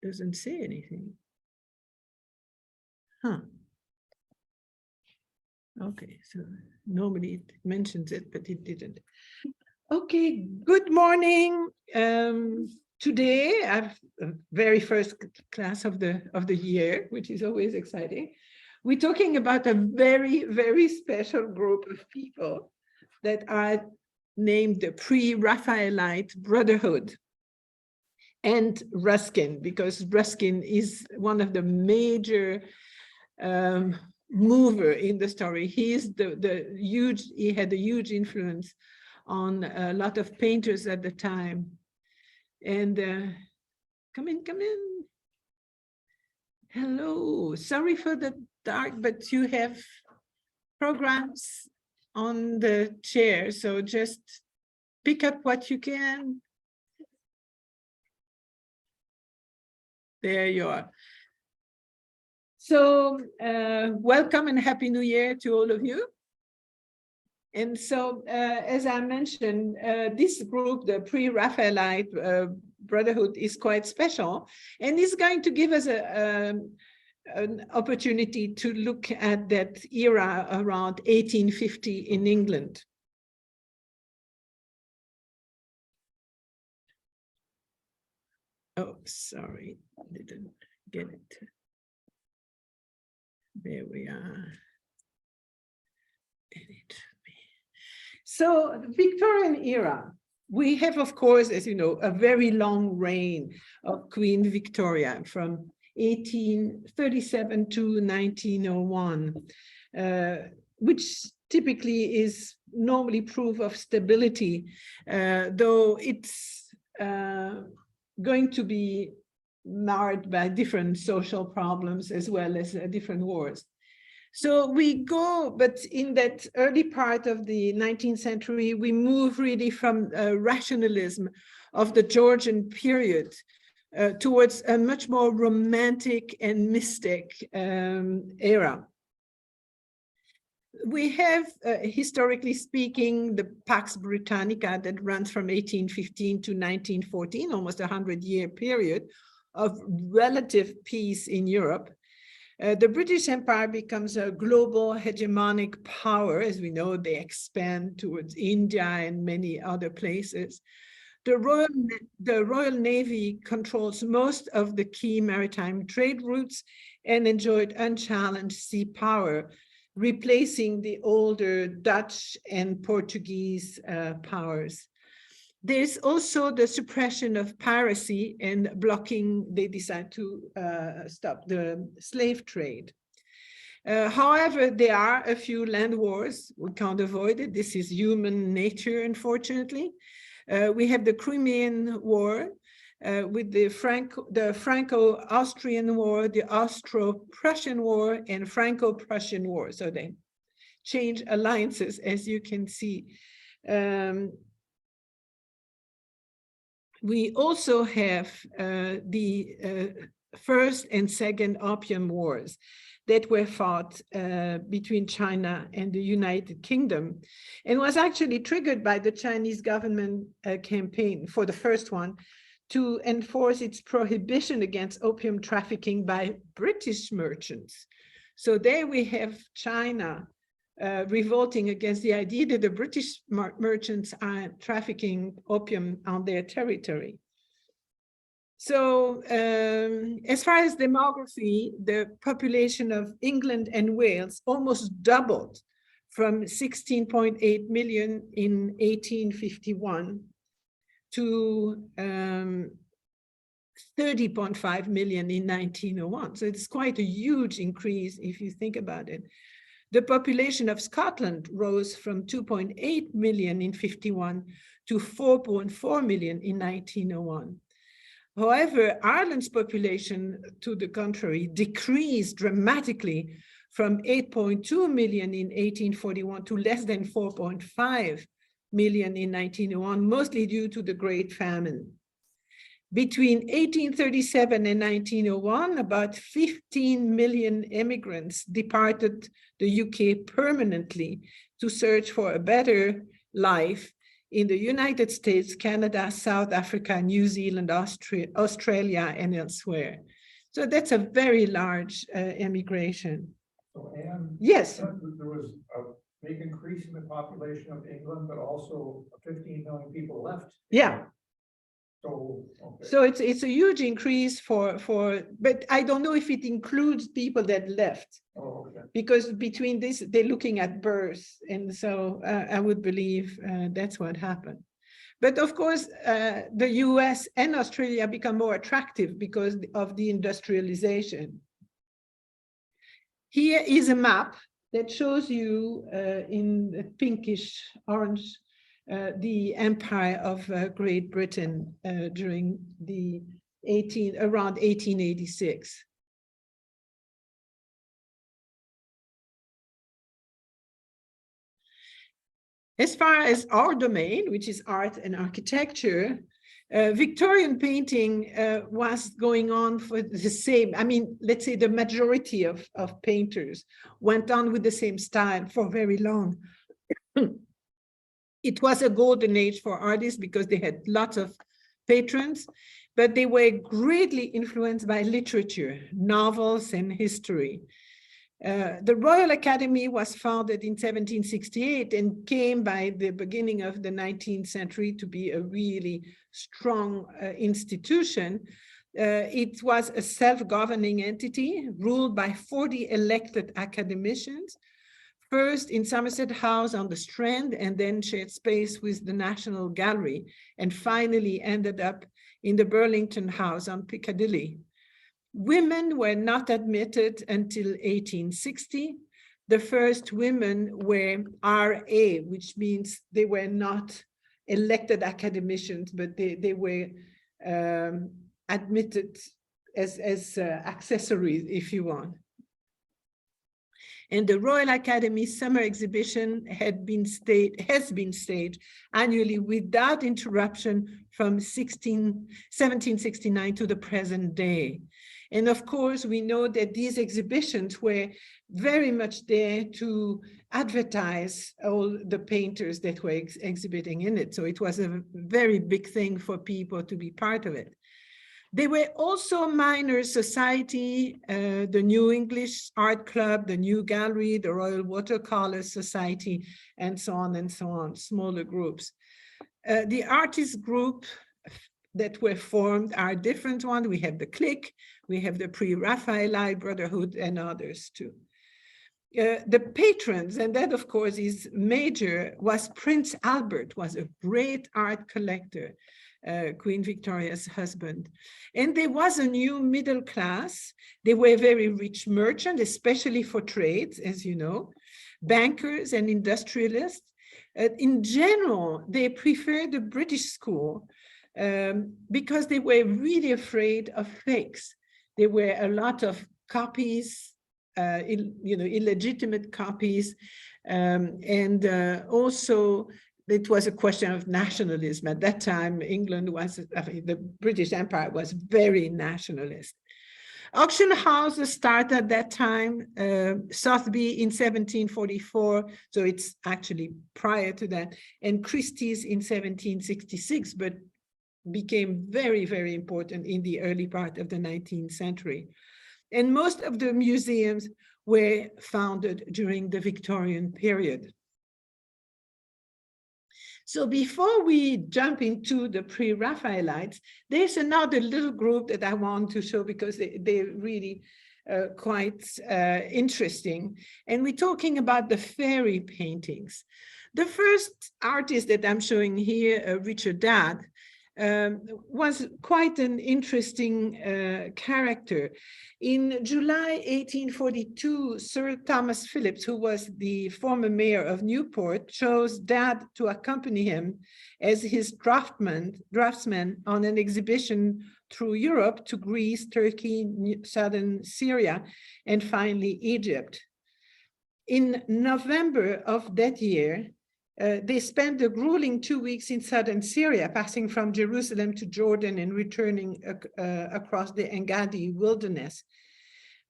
doesn't say anything. Huh. Okay, so normally it mentions it, but it didn't. Okay, good morning. Today I have a very first class of the year, which is always exciting. We're talking about a very, very special group of people that are named the Pre-Raphaelite Brotherhood. And Ruskin, because Ruskin is one of the major mover in the story. He is he had a huge influence on a lot of painters at the time. And come in. Hello, sorry for the dark, but you have programs on the chair, so just pick up what you can. There you are. So welcome and Happy New Year to all of you. And so, as I mentioned, this group, the Pre-Raphaelite Brotherhood, is quite special, and is going to give us an opportunity to look at that era around 1850 in England. Oh, sorry, I didn't get it. There we are. Edit. So the Victorian era, we have, of course, as you know, a very long reign of Queen Victoria from 1837 to 1901, which typically is normally proof of stability, though it's going to be marred by different social problems as well as different wars. So we go, but in that early part of the 19th century, we move really from rationalism of the Georgian period towards a much more romantic and mystic era. We have, historically speaking, the Pax Britannica that runs from 1815 to 1914, almost a 100-year period of relative peace in Europe. The British Empire becomes a global hegemonic power. As we know, they expand towards India and many other places. The Royal Navy controls most of the key maritime trade routes and enjoyed unchallenged sea power, replacing the older Dutch and Portuguese powers. There's also the suppression of piracy and blocking, they decide to stop the slave trade. However, there are a few land wars. We can't avoid it. This is human nature, unfortunately. We have the Crimean War with the Franco-Austrian War, the Austro-Prussian War, and Franco-Prussian War. So they change alliances, as you can see. We also have the First and Second Opium Wars that were fought between China and the United Kingdom, and was actually triggered by the Chinese government campaign for the first one to enforce its prohibition against opium trafficking by British merchants. So there we have China revolting against the idea that the British merchants are trafficking opium on their territory. So as far as demography, the population of England and Wales almost doubled from 16.8 million in 1851 to 30.5 million in 1901. So it's quite a huge increase if you think about it. The population of Scotland rose from 2.8 million in 51 to 4.4 million in 1901. However, Ireland's population, to the contrary, decreased dramatically from 8.2 million in 1841 to less than 4.5 million in 1901, mostly due to the Great Famine. Between 1837 and 1901, about 15 million immigrants departed the UK permanently to search for a better life in the United States, Canada, South Africa, New Zealand, Australia, and elsewhere. So that's a very large emigration. So, Anne, yes, there was a big increase in the population of England, but also 15 million people left. Yeah. So, okay. So it's a huge increase but I don't know if it includes people that left. Oh, okay. Because between this, they're looking at births. And so I would believe that's what happened. But of course, the US and Australia become more attractive because of the industrialization. Here is a map that shows you in the pinkish orange the empire of Great Britain during the around 1886. As far as our domain, which is art and architecture, Victorian painting was going on for the same, I mean, let's say the majority of painters went on with the same style for very long. It was a golden age for artists because they had lots of patrons, but they were greatly influenced by literature, novels, and history. The Royal Academy was founded in 1768 and came by the beginning of the 19th century to be a really strong institution. It was a self-governing entity ruled by 40 elected academicians, first in Somerset House on the Strand, and then shared space with the National Gallery, and finally ended up in the Burlington House on Piccadilly. Women were not admitted until 1860. The first women were RA, which means they were not elected academicians, but they were admitted as accessories, if you want. And the Royal Academy Summer Exhibition has been staged annually without interruption from 1769 to the present day. And of course, we know that these exhibitions were very much there to advertise all the painters that were exhibiting in it. So it was a very big thing for people to be part of it. There were also minor society, the New English Art Club, the New Gallery, the Royal Watercolor Society, and so on, smaller groups. The artist group that were formed are different ones. We have the clique, we have the pre-Raphaelite Brotherhood, and others too. The patrons, and that of course is major, was Prince Albert, was a great art collector, Queen Victoria's husband. And there was a new middle class. They were very rich merchants, especially for trades, as you know, bankers and industrialists. In general, they preferred the British school because they were really afraid of fakes. There were a lot of copies, illegitimate copies, and also it was a question of nationalism. At that time, England was, the British Empire was very nationalist. Auction houses started at that time, Sotheby in 1744, so it's actually prior to that, and Christie's in 1766, but became very, very important in the early part of the 19th century. And most of the museums were founded during the Victorian period. So before we jump into the pre-Raphaelites, there's another little group that I want to show because they're really quite interesting. And we're talking about the fairy paintings. The first artist that I'm showing here, Richard Dadd, was quite an interesting character. In July 1842, Sir Thomas Phillips, who was the former mayor of Newport, chose Dadd to accompany him as his draftsman on an exhibition through Europe to Greece, Turkey, southern Syria, and finally Egypt. In November of that year, they spent a grueling 2 weeks in southern Syria, passing from Jerusalem to Jordan and returning across the Engaddi wilderness.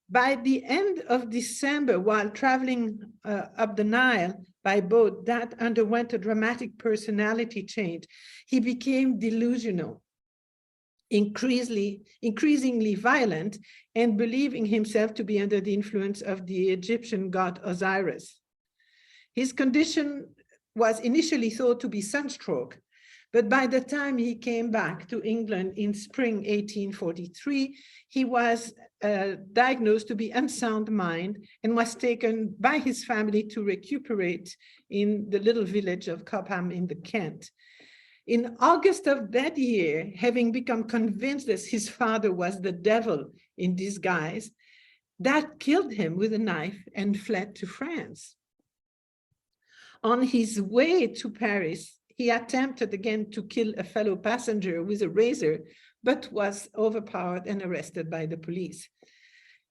By the end of December, while traveling up the Nile by boat, that underwent a dramatic personality change. He became delusional, increasingly violent, and believing himself to be under the influence of the Egyptian god Osiris. His condition was initially thought to be sunstroke, but by the time he came back to England in spring 1843, he was diagnosed to be unsound mind and was taken by his family to recuperate in the little village of Cobham in the Kent. In August of that year, having become convinced that his father was the devil in disguise, that killed him with a knife and fled to France. On his way to Paris, he attempted again to kill a fellow passenger with a razor, but was overpowered and arrested by the police.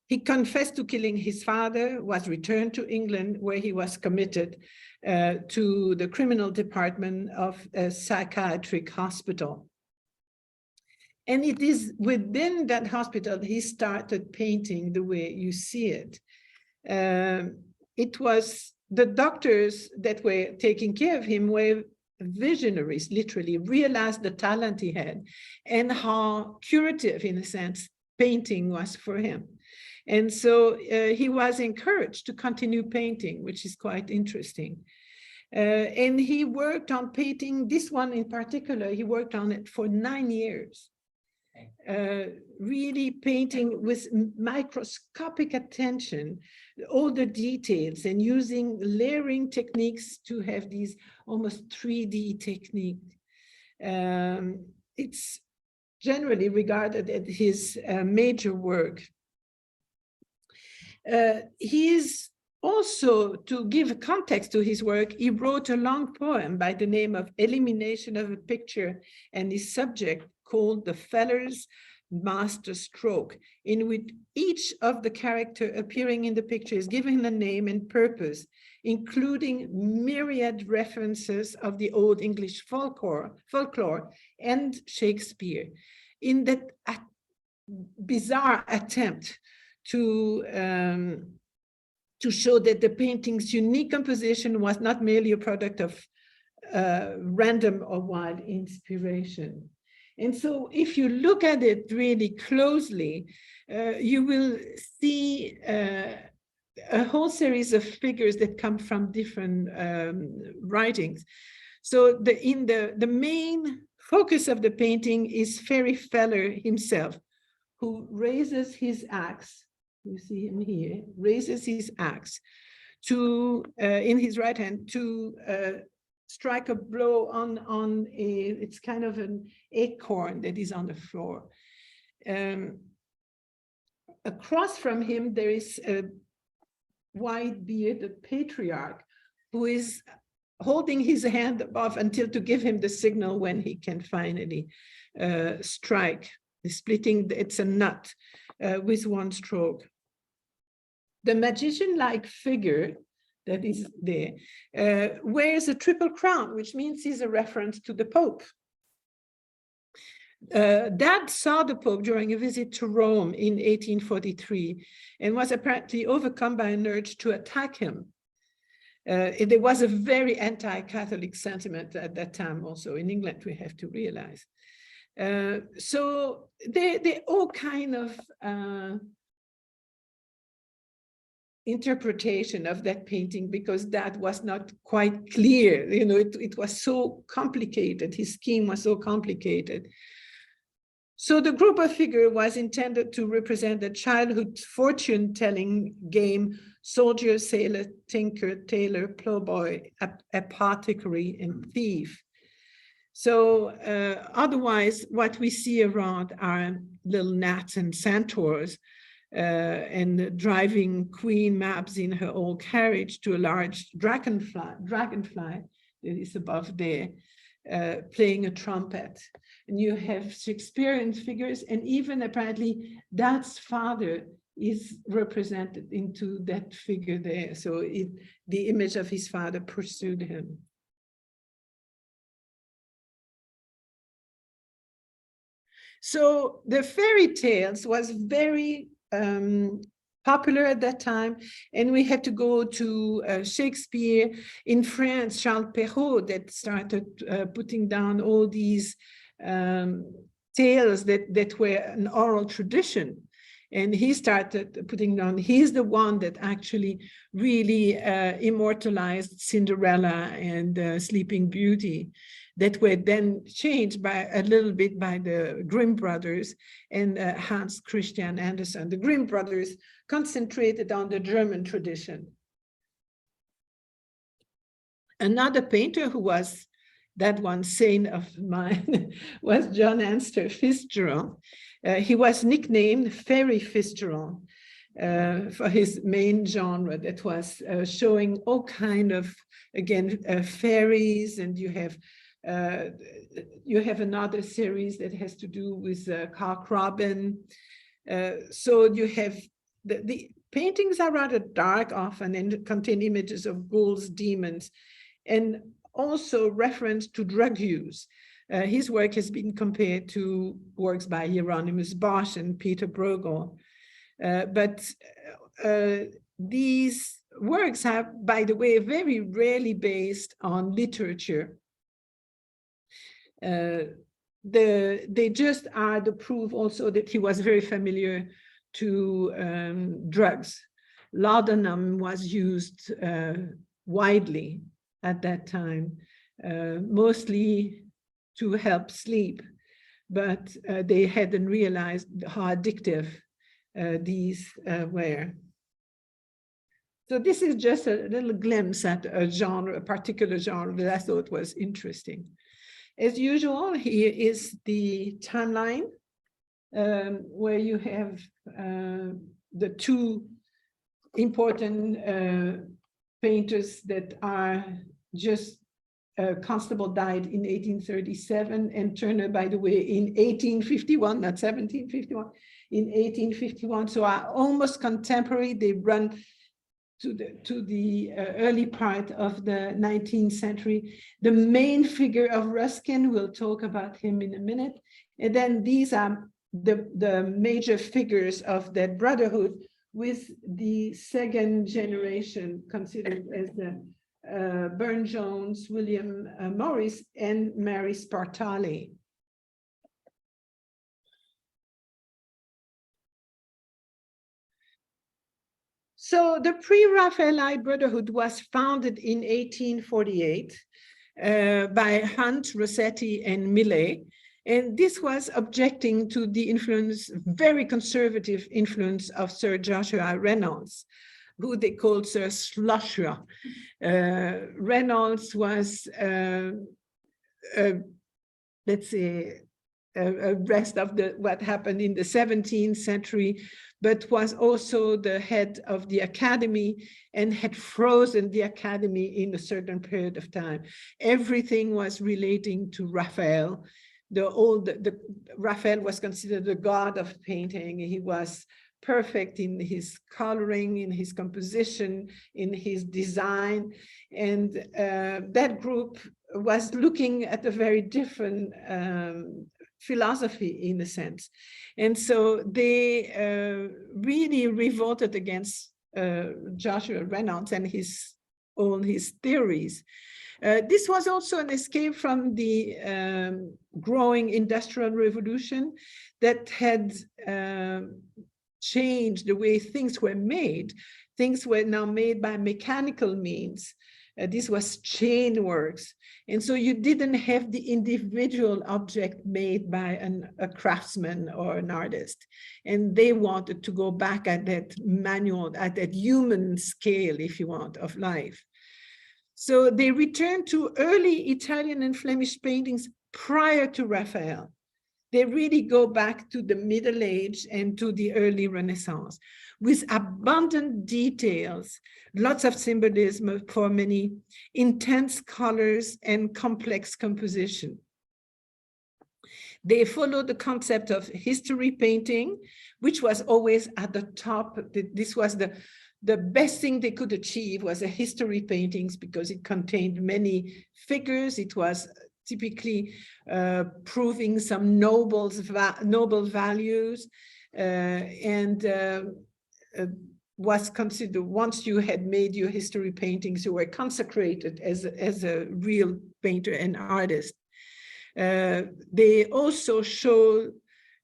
He confessed to killing his father, was returned to England, where he was committed to the criminal department of a psychiatric hospital. And it is within that hospital he started painting the way you see it. It was the doctors that were taking care of him were visionaries, literally realized the talent he had and how curative, in a sense, painting was for him. And so he was encouraged to continue painting, which is quite interesting. And he worked on painting, this one in particular, he worked on it for 9 years. Really painting with microscopic attention, all the details, and using layering techniques to have these almost 3D technique. It's generally regarded as his major work. He is also, to give context to his work, he wrote a long poem by the name of Elimination of a Picture and his subject called The Feller's Master Stroke, in which each of the character appearing in the picture is given a name and purpose, including myriad references of the Old English folklore and Shakespeare, in that bizarre attempt to show that the painting's unique composition was not merely a product of random or wild inspiration. And so if you look at it really closely, you will see a whole series of figures that come from different writings. So the main focus of the painting is Ferry Feller himself, who raises his axe. You see him here, raises his axe to, in his right hand, to strike a blow on it's kind of an acorn that is on the floor. Across from him, there is a white-bearded patriarch who is holding his hand above until to give him the signal when he can finally strike. Splitting, it's a nut with one stroke. The magician-like figure that is there wears a triple crown, which means he's a reference to the Pope. Dad saw the Pope during a visit to Rome in 1843 and was apparently overcome by an urge to attack him. There was a very anti-Catholic sentiment at that time also in England, we have to realize. So they're all kind of interpretation of that painting, because that was not quite clear. You know, it was so complicated. His scheme was so complicated. So the group of figure was intended to represent the childhood fortune-telling game, soldier, sailor, tinker, tailor, plowboy, apothecary, and thief. So otherwise, what we see around are little gnats and centaurs, and driving Queen Mabs in her old carriage to a large dragonfly that is above there, playing a trumpet. And you have Shakespearean figures, and even apparently Dad's father is represented into that figure there. So the image of his father pursued him. So the fairy tales was very popular at that time, and we had to go to Shakespeare. In France, Charles Perrault that started putting down all these tales that were an oral tradition. And he started putting down, he's the one that actually really immortalized Cinderella and Sleeping Beauty, that were then changed by a little bit by the Grimm brothers and Hans Christian Andersen. The Grimm brothers concentrated on the German tradition. Another painter who was that one saint of mine was John Anster Fitzgerald. He was nicknamed Fairy Fitzgerald for his main genre that was showing all kind of, again, fairies, and you have another series that has to do with Cock Robin. So you have the paintings are rather dark often and contain images of ghouls, demons, and also reference to drug use. His work has been compared to works by Hieronymus Bosch and Peter Bruegel. But these works are, by the way, very rarely based on literature. They just are the proof also that he was very familiar to drugs. Laudanum was used widely at that time, mostly to help sleep, but they hadn't realized how addictive these were. So this is just a little glimpse at a genre, a particular genre that I thought was interesting. As usual, here is the timeline where you have the two important painters that are just Constable died in 1837 and Turner, by the way, in 1851, not 1751, in 1851. So are almost contemporary. They run to the early part of the 19th century. The main figure of Ruskin, we'll talk about him in a minute. And then these are the major figures of that brotherhood, with the second generation considered as the Burne-Jones, William Morris, and Mary Spartali. So the pre-Raphaelite Brotherhood was founded in 1848 by Hunt, Rossetti, and Millet. And this was objecting to the influence, very conservative influence of Sir Joshua Reynolds, who they called Sir Slusher. Reynolds was, let's say, a rest of what happened in the 17th century, but was also the head of the academy and had frozen the academy in a certain period of time. Everything was relating to Raphael. Raphael was considered the god of painting. He was perfect in his coloring, in his composition, in his design. And that group was looking at a very different philosophy, in a sense. And so they really revolted against Joshua Reynolds and his theories. This was also an escape from the growing industrial revolution that had changed the way things were made. Things were now made by mechanical means. This was chain works. And so you didn't have the individual object made by a craftsman or an artist. And they wanted to go back at that manual, at that human scale, if you want, of life. So they returned to early Italian and Flemish paintings prior to Raphael. They really go back to the Middle Age and to the early Renaissance with abundant details, lots of symbolism for many, intense colors and complex composition. They followed the concept of history painting, which was always at the top. This was the best thing they could achieve, was a history paintings, because it contained many figures. It was typically proving some noble values, and was considered, once you had made your history paintings, you were consecrated as a real painter and artist. They also show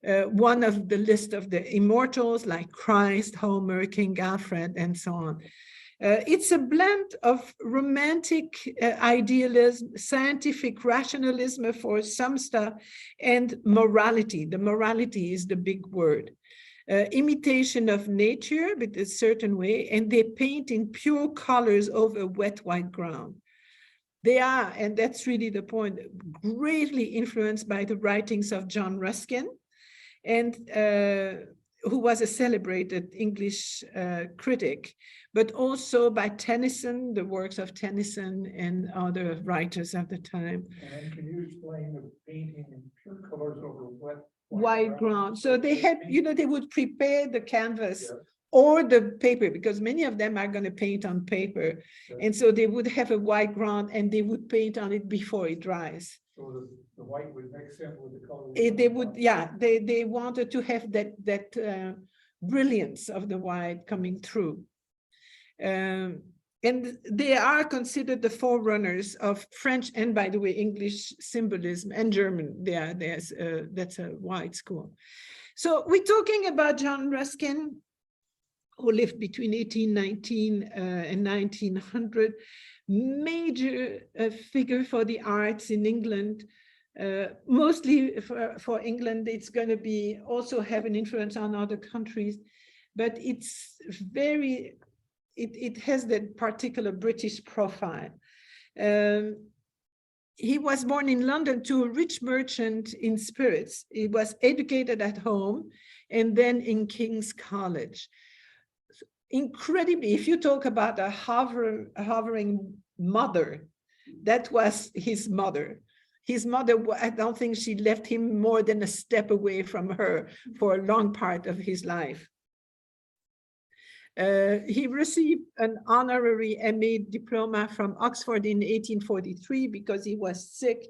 one of the list of the immortals like Christ, Homer, King Alfred, and so on. It's a blend of romantic idealism, scientific rationalism for some stuff, and morality. The morality is the big word. Imitation of nature, but a certain way, and they paint in pure colors over wet white ground. They are, and that's really the point, greatly influenced by the writings of John Ruskin, and who was a celebrated English critic, but also by Tennyson, the works of Tennyson and other writers of the time. And can you explain the painting in pure colors over wet white ground? So they had, they would prepare the canvas, yeah, or the paper, because many of them are going to paint on paper. yeah. And so they would have a white ground and they would paint on it before it dries. So the white would mix in with the color. They would, yeah, they wanted to have that brilliance of the white coming through. And they are considered the forerunners of French and, by the way, English symbolism, and German. That's a wide school. So we're talking about John Ruskin, who lived between 1819 and 1900, major figure for the arts in England. Mostly for England, it's going to be also have an influence on other countries, but it's very, it has that particular British profile. He was born in London to a rich merchant in spirits. He was educated at home and then in King's College. Incredibly, if you talk about a hovering mother, that was his mother. His mother, I don't think she left him more than a step away from her for a long part of his life. He received an honorary MA diploma from Oxford in 1843 because he was sick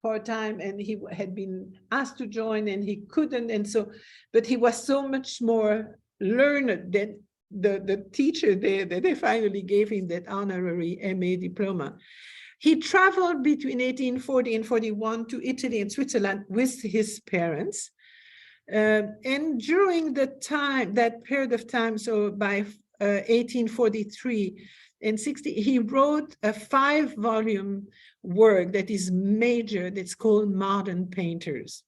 for a time and he had been asked to join and he couldn't. And so, but he was so much more learned than the teacher there that they finally gave him that honorary MA diploma. He traveled between 1840 and 41 to Italy and Switzerland with his parents. And during the time, that period of time, so by 1843 and 60, he wrote a 5-volume work that is major, that's called Modern Painters.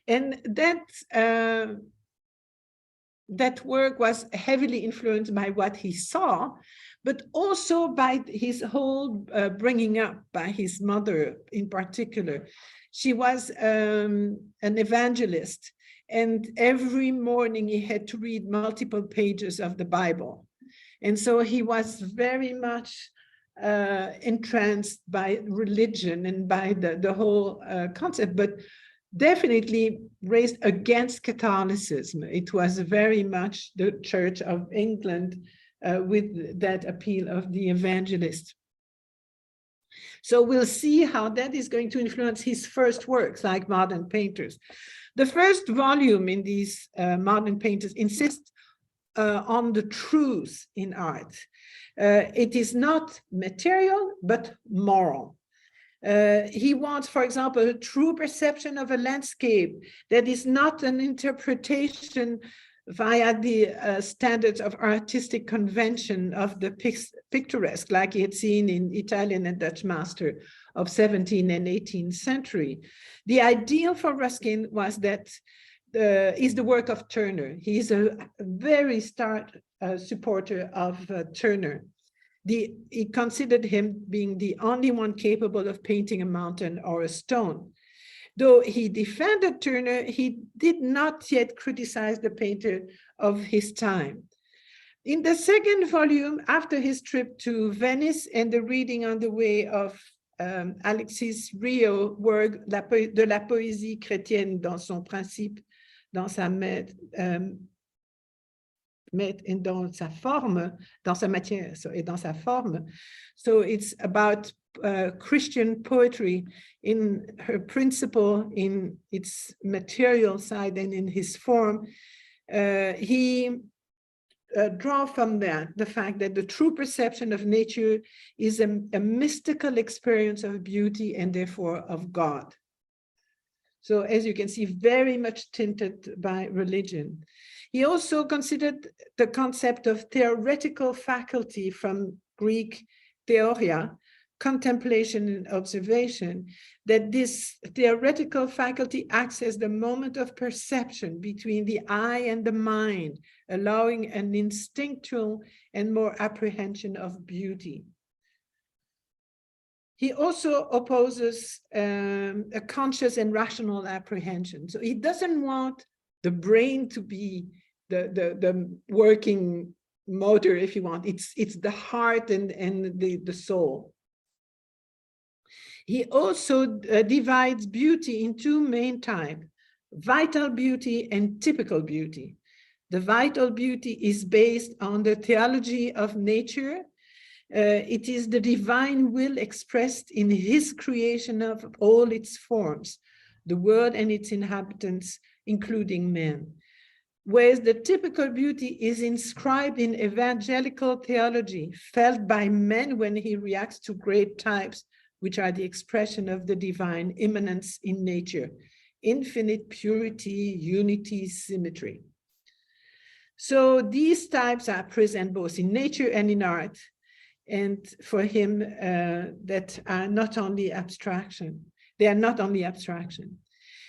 And that work was heavily influenced by what he saw, but also by his whole bringing up by his mother in particular. She was an evangelist, and every morning he had to read multiple pages of the Bible. And so he was very much entranced by religion and by the whole concept, but definitely raised against Catholicism. It was very much the Church of England with that appeal of the evangelist. So we'll see how that is going to influence his first works, like Modern Painters. The first volume in these Modern Painters insists on the truth in art. It is not material, but moral. He wants, for example, a true perception of a landscape that is not an interpretation via the standards of artistic convention of the picturesque, like he had seen in Italian and Dutch master of 17th and 18th century. The ideal for Ruskin was that is the work of Turner. He's a very star supporter of Turner. He considered him being the only one capable of painting a mountain or a stone. Though he defended Turner, he did not yet criticize the painter of his time. In the second volume, after his trip to Venice and the reading on the way of Alexis Rio work de la poésie chrétienne dans son principe, dans sa et dans sa forme, dans sa matière et dans sa forme. So it's about Christian poetry in her principle, in its material side and in his form. He draw from that the fact that the true perception of nature is a mystical experience of beauty and therefore of God. So as you can see, very much tinted by religion. He also considered the concept of theoretical faculty, from Greek theoria, contemplation and observation, that this theoretical faculty acts as the moment of perception between the eye and the mind, allowing an instinctual and more apprehension of beauty. He also opposes a conscious and rational apprehension. So he doesn't want the brain to be the working motor, if you want. It's the heart and the soul. He also divides beauty in two main types: vital beauty and typical beauty. The vital beauty is based on the theology of nature. It is the divine will expressed in his creation of all its forms, the world and its inhabitants, including men. Whereas the typical beauty is inscribed in evangelical theology, felt by men when he reacts to great types, which are the expression of the divine immanence in nature, infinite purity, unity, symmetry. So these types are present both in nature and in art, and for him, that are not only abstraction. They are not only abstraction.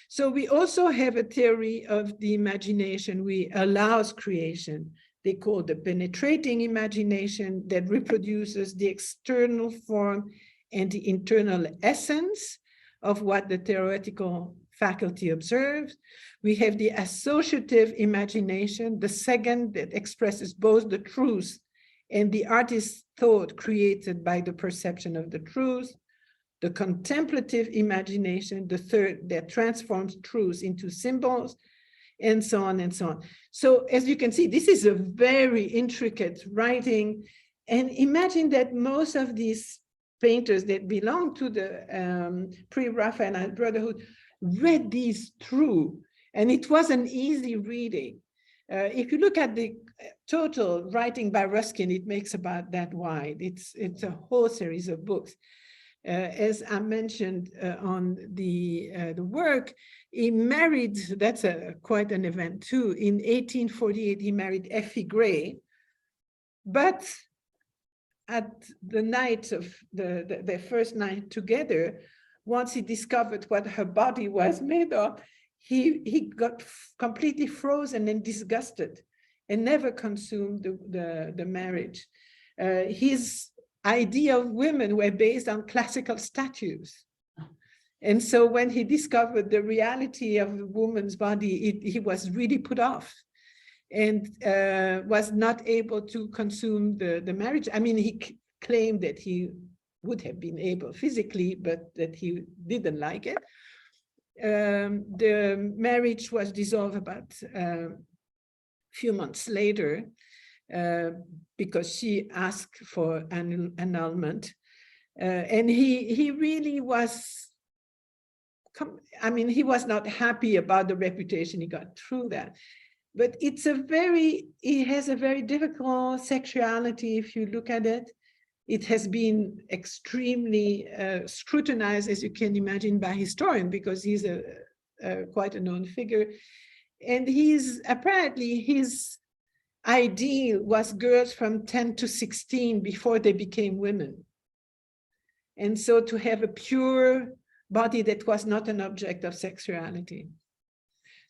So we also have a theory of the imagination which allows creation. They call the penetrating imagination, that reproduces the external form and the internal essence of what the theoretical faculty observes. We have the associative imagination, the second, that expresses both the truth and the artist's thought created by the perception of the truth. The contemplative imagination, the third, that transforms truth into symbols, and so on and so on. So as you can see, this is a very intricate writing. And imagine that most of these painters that belong to the pre-Raphaelite Brotherhood read these through, and it was an easy reading. If you look at the total writing by Ruskin, it makes about that wide. It's a whole series of books. As I mentioned on the work, he married, that's quite an event too. In 1848, he married Effie Gray, but at the night of their first night together, once he discovered what her body was made of, he got completely frozen and disgusted and never consumed the marriage. His idea of women were based on classical statues. And so when he discovered the reality of a woman's body, he was really put off and was not able to consume the marriage. I mean, he claimed that he would have been able physically, but that he didn't like it. The marriage was dissolved about a few months later because she asked for an annulment. And he really was, I mean, he was not happy about the reputation he got through that. But it has a very difficult sexuality if you look at it. It has been extremely scrutinized, as you can imagine, by historians, because he's quite a known figure. And apparently his ideal was girls from 10 to 16 before they became women. And so to have a pure body that was not an object of sexuality.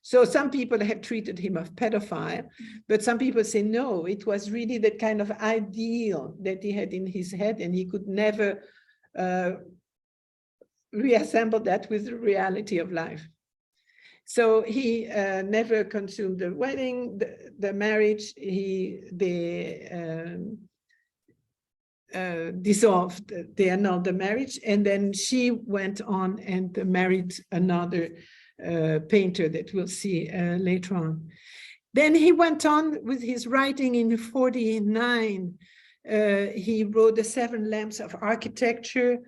So some people have treated him as pedophile, but some people say, no, it was really the kind of ideal that he had in his head, and he could never reassemble that with the reality of life. So he never consumed the wedding, the marriage. They dissolved, they annulled the marriage, and then she went on and married another painter that we'll see later on. Then he went on with his writing in 1949. He wrote the 7 Lamps of Architecture,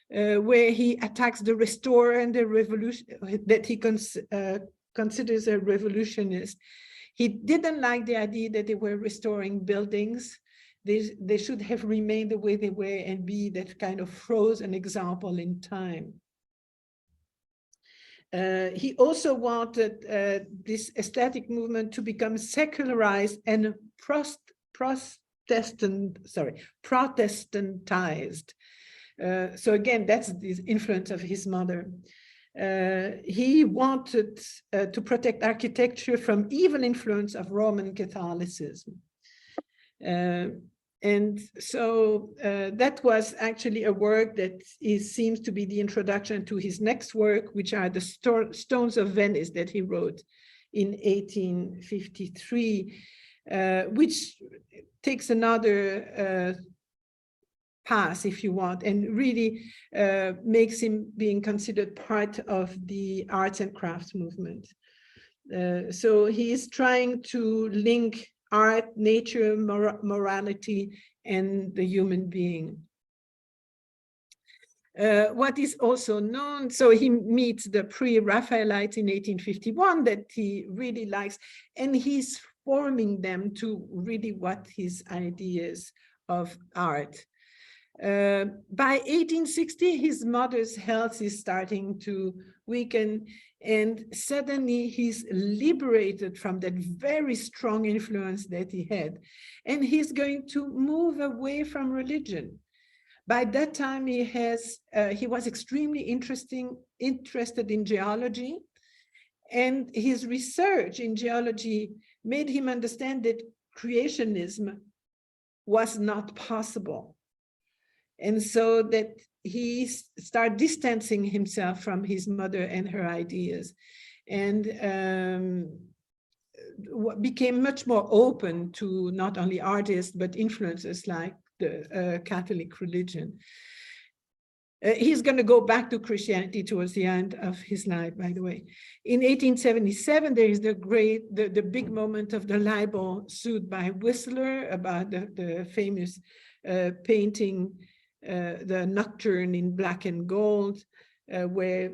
where he attacks the restorer and the revolution that he considers a revolutionist. He didn't like the idea that they were restoring buildings. They should have remained the way they were and be that kind of frozen example in time. He also wanted this aesthetic movement to become secularized and Protestantized. So again, that's the influence of his mother. He wanted to protect architecture from evil influence of Roman Catholicism. And so that was actually a work that seems to be the introduction to his next work, which are the Stones of Venice that he wrote in 1853, which takes another path, if you want, and really makes him being considered part of the arts and crafts movement. So he is trying to link art, nature, morality, and the human being. What is also known, so he meets the pre-Raphaelites in 1851 that he really likes, and he's forming them to really what his ideas of art. By 1860, his mother's health is starting to weaken, and suddenly he's liberated from that very strong influence that he had, and he's going to move away from religion. By that time, he was extremely interested in geology, and his research in geology made him understand that creationism was not possible. And so that he started distancing himself from his mother and her ideas, and became much more open to not only artists, but influences like the Catholic religion. He's going to go back to Christianity towards the end of his life, by the way. In 1877, there is the big moment of the libel suit by Whistler about the famous painting, the Nocturne in Black and Gold, where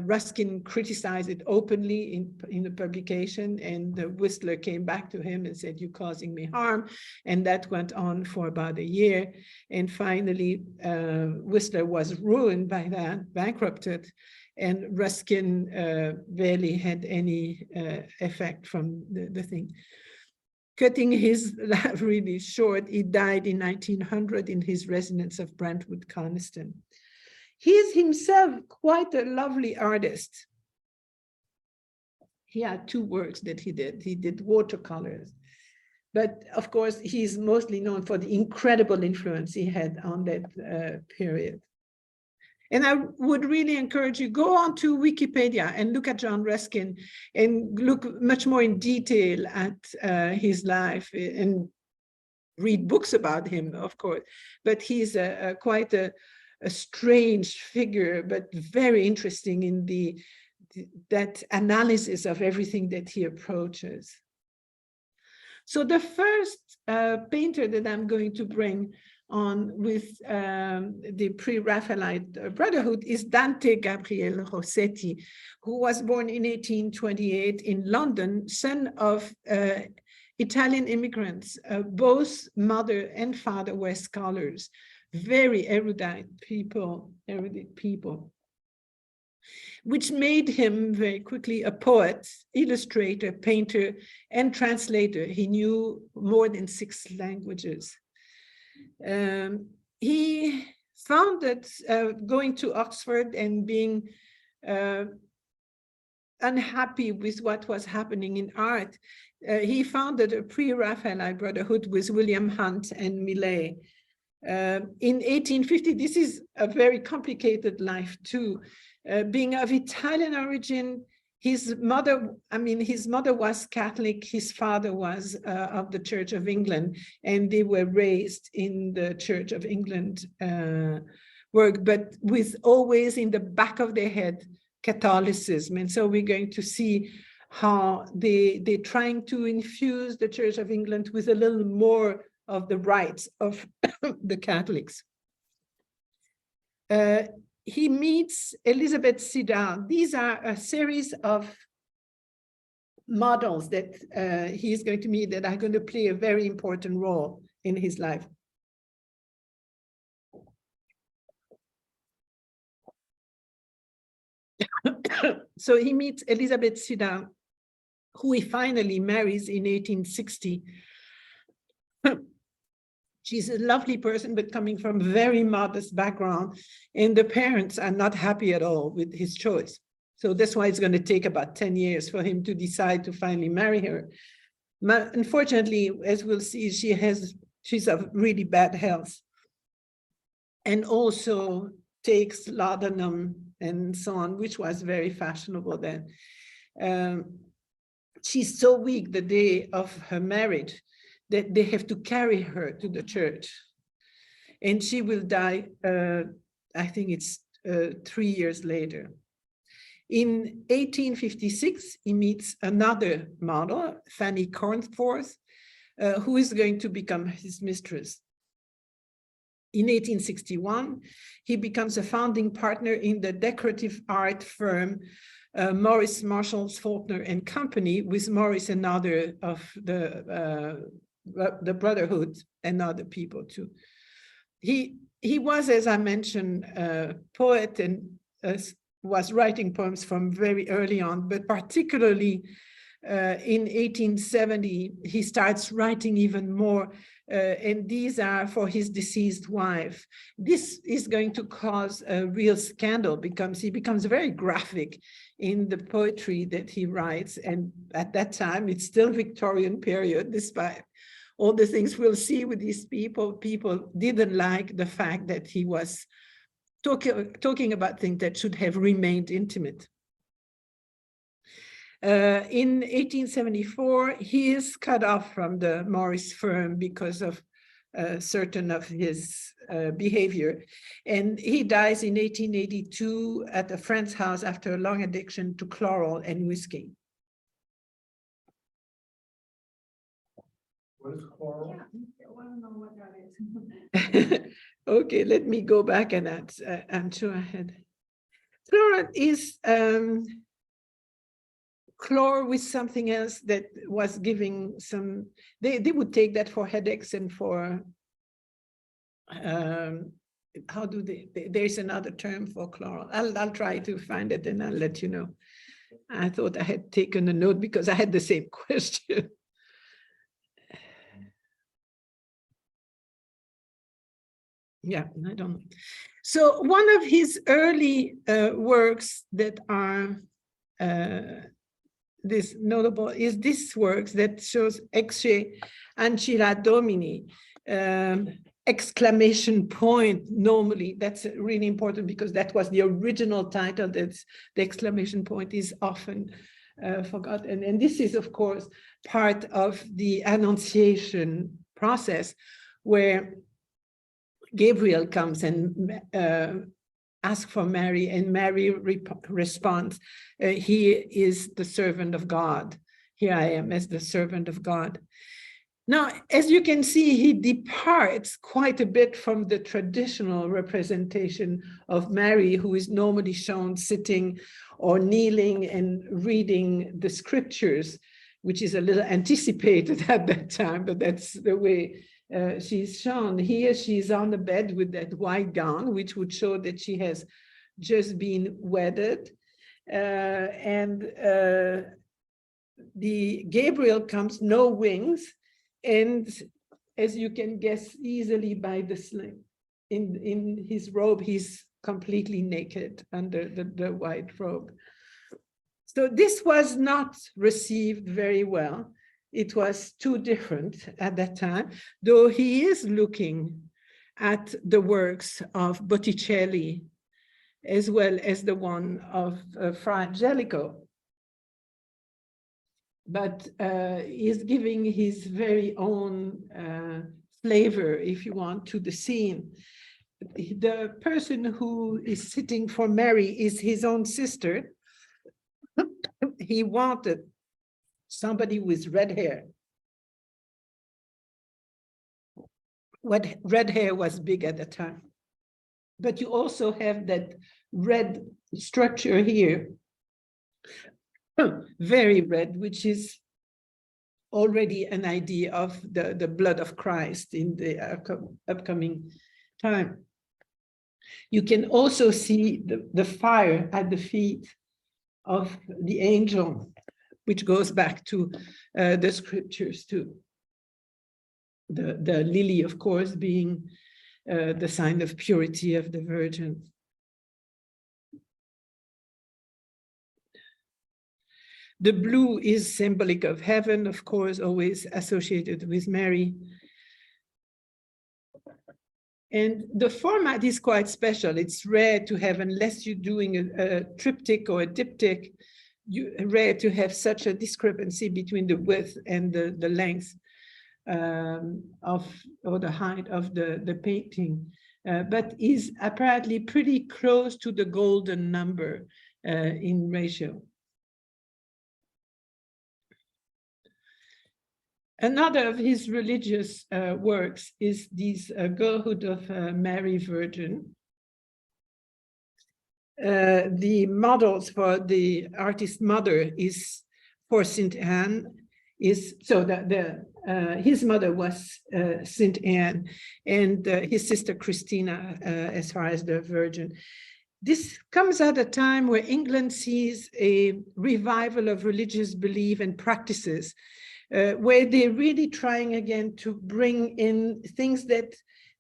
Ruskin criticized it openly in the publication, and Whistler came back to him and said, "You're causing me harm." And that went on for about a year. And finally, Whistler was ruined by that, bankrupted, and Ruskin barely had any effect from the thing. Cutting his life really short, he died in 1900 in his residence of Brentwood, Coniston. He is himself quite a lovely artist. He had two works that he did. He did watercolors. But of course, he's mostly known for the incredible influence he had on that period. And I would really encourage you, go on to Wikipedia and look at John Ruskin and look much more in detail at his life and read books about him, of course. But he's quite a strange figure, but very interesting in that analysis of everything that he approaches. So the first painter that I'm going to bring on with the pre-Raphaelite Brotherhood is Dante Gabriele Rossetti, who was born in 1828 in London, son of Italian immigrants. Both mother and father were scholars, very erudite people, which made him very quickly a poet, illustrator, painter, and translator. He knew more than 6 languages. He found that going to Oxford and being unhappy with what was happening in art, he founded a pre-Raphaelite Brotherhood with William Hunt and Millet. In 1850, this is a very complicated life too. Being of Italian origin, his mother was Catholic, his father was of the Church of England, and they were raised in the Church of England work, but with always in the back of their head, Catholicism. And so we're going to see how they're trying to infuse the Church of England with a little more of the rights of the Catholics. He meets Elizabeth Siddal. These are a series of models that he's going to meet that are going to play a very important role in his life. So he meets Elizabeth Siddal, who he finally marries in 1860. She's a lovely person, but coming from a very modest background, and the parents are not happy at all with his choice. So that's why it's going to take about 10 years for him to decide to finally marry her. Unfortunately, as we'll see, she's of really bad health, and also takes laudanum and so on, which was very fashionable then. She's so weak the day of her marriage that they have to carry her to the church. And she will die, I think it's 3 years later. In 1856, he meets another model, Fanny Cornforth, who is going to become his mistress. In 1861, he becomes a founding partner in the decorative art firm Morris, Marshall, Faulkner and Company, with Morris and other of the Brotherhood and other people too. He was, as I mentioned, a poet and was writing poems from very early on, but particularly in 1870, he starts writing even more, and these are for his deceased wife. This is going to cause a real scandal because he becomes very graphic in the poetry that he writes, and at that time, it's still Victorian period, despite all the things we'll see with these people. People didn't like the fact that he was talking about things that should have remained intimate. In 1874, he is cut off from the Morris firm because of certain of his behavior. And he dies in 1882 at a friend's house after a long addiction to chloral and whiskey. What is chloral? Yeah, I want to know what that is. Okay, let me go back and I'm sure I had. Chloral is chlor with something else that was giving some, they would take that for headaches and for, how do there's another term for chloral. I'll try to find it and I'll let you know. I thought I had taken a note because I had the same question. Yeah, I don't know. So one of his early works that are this notable is this works that shows Ecce Ancilla Domini, exclamation point. Normally, that's really important because that was the original title. That's the exclamation point is often forgotten. And this is, of course, part of the Annunciation process where Gabriel comes and asks for Mary, and Mary responds, he is the servant of God. Here I am as the servant of God. Now, as you can see, he departs quite a bit from the traditional representation of Mary, who is normally shown sitting or kneeling and reading the scriptures, which is a little anticipated at that time, but that's the way she's shown. Here she's on the bed with that white gown, which would show that she has just been wedded. The Gabriel comes, no wings, and as you can guess easily by the sling, in his robe, he's completely naked under the white robe. So this was not received very well. It was too different at that time, though he is looking at the works of Botticelli as well as the one of Fra Angelico. But he's giving his very own flavor, if you want, to the scene. The person who is sitting for Mary is his own sister. He wanted somebody with red hair. Red hair was big at the time. But you also have that red structure here, very red, which is already an idea of the blood of Christ in the upcoming time. You can also see the fire at the feet of the angel, which goes back to the scriptures too. The lily, of course, being the sign of purity of the Virgin. The blue is symbolic of heaven, of course, always associated with Mary. And the format is quite special. It's rare to have, unless you're doing a triptych or a diptych, rare to have such a discrepancy between the width and the length or the height of the painting, but is apparently pretty close to the golden number in ratio. Another of his religious works is this Girlhood of Mary Virgin. The models for the artist's mother is for Saint Anne. His mother was Saint Anne, and his sister Christina, as far as the Virgin. This comes at a time where England sees a revival of religious belief and practices, where they're really trying again to bring in things that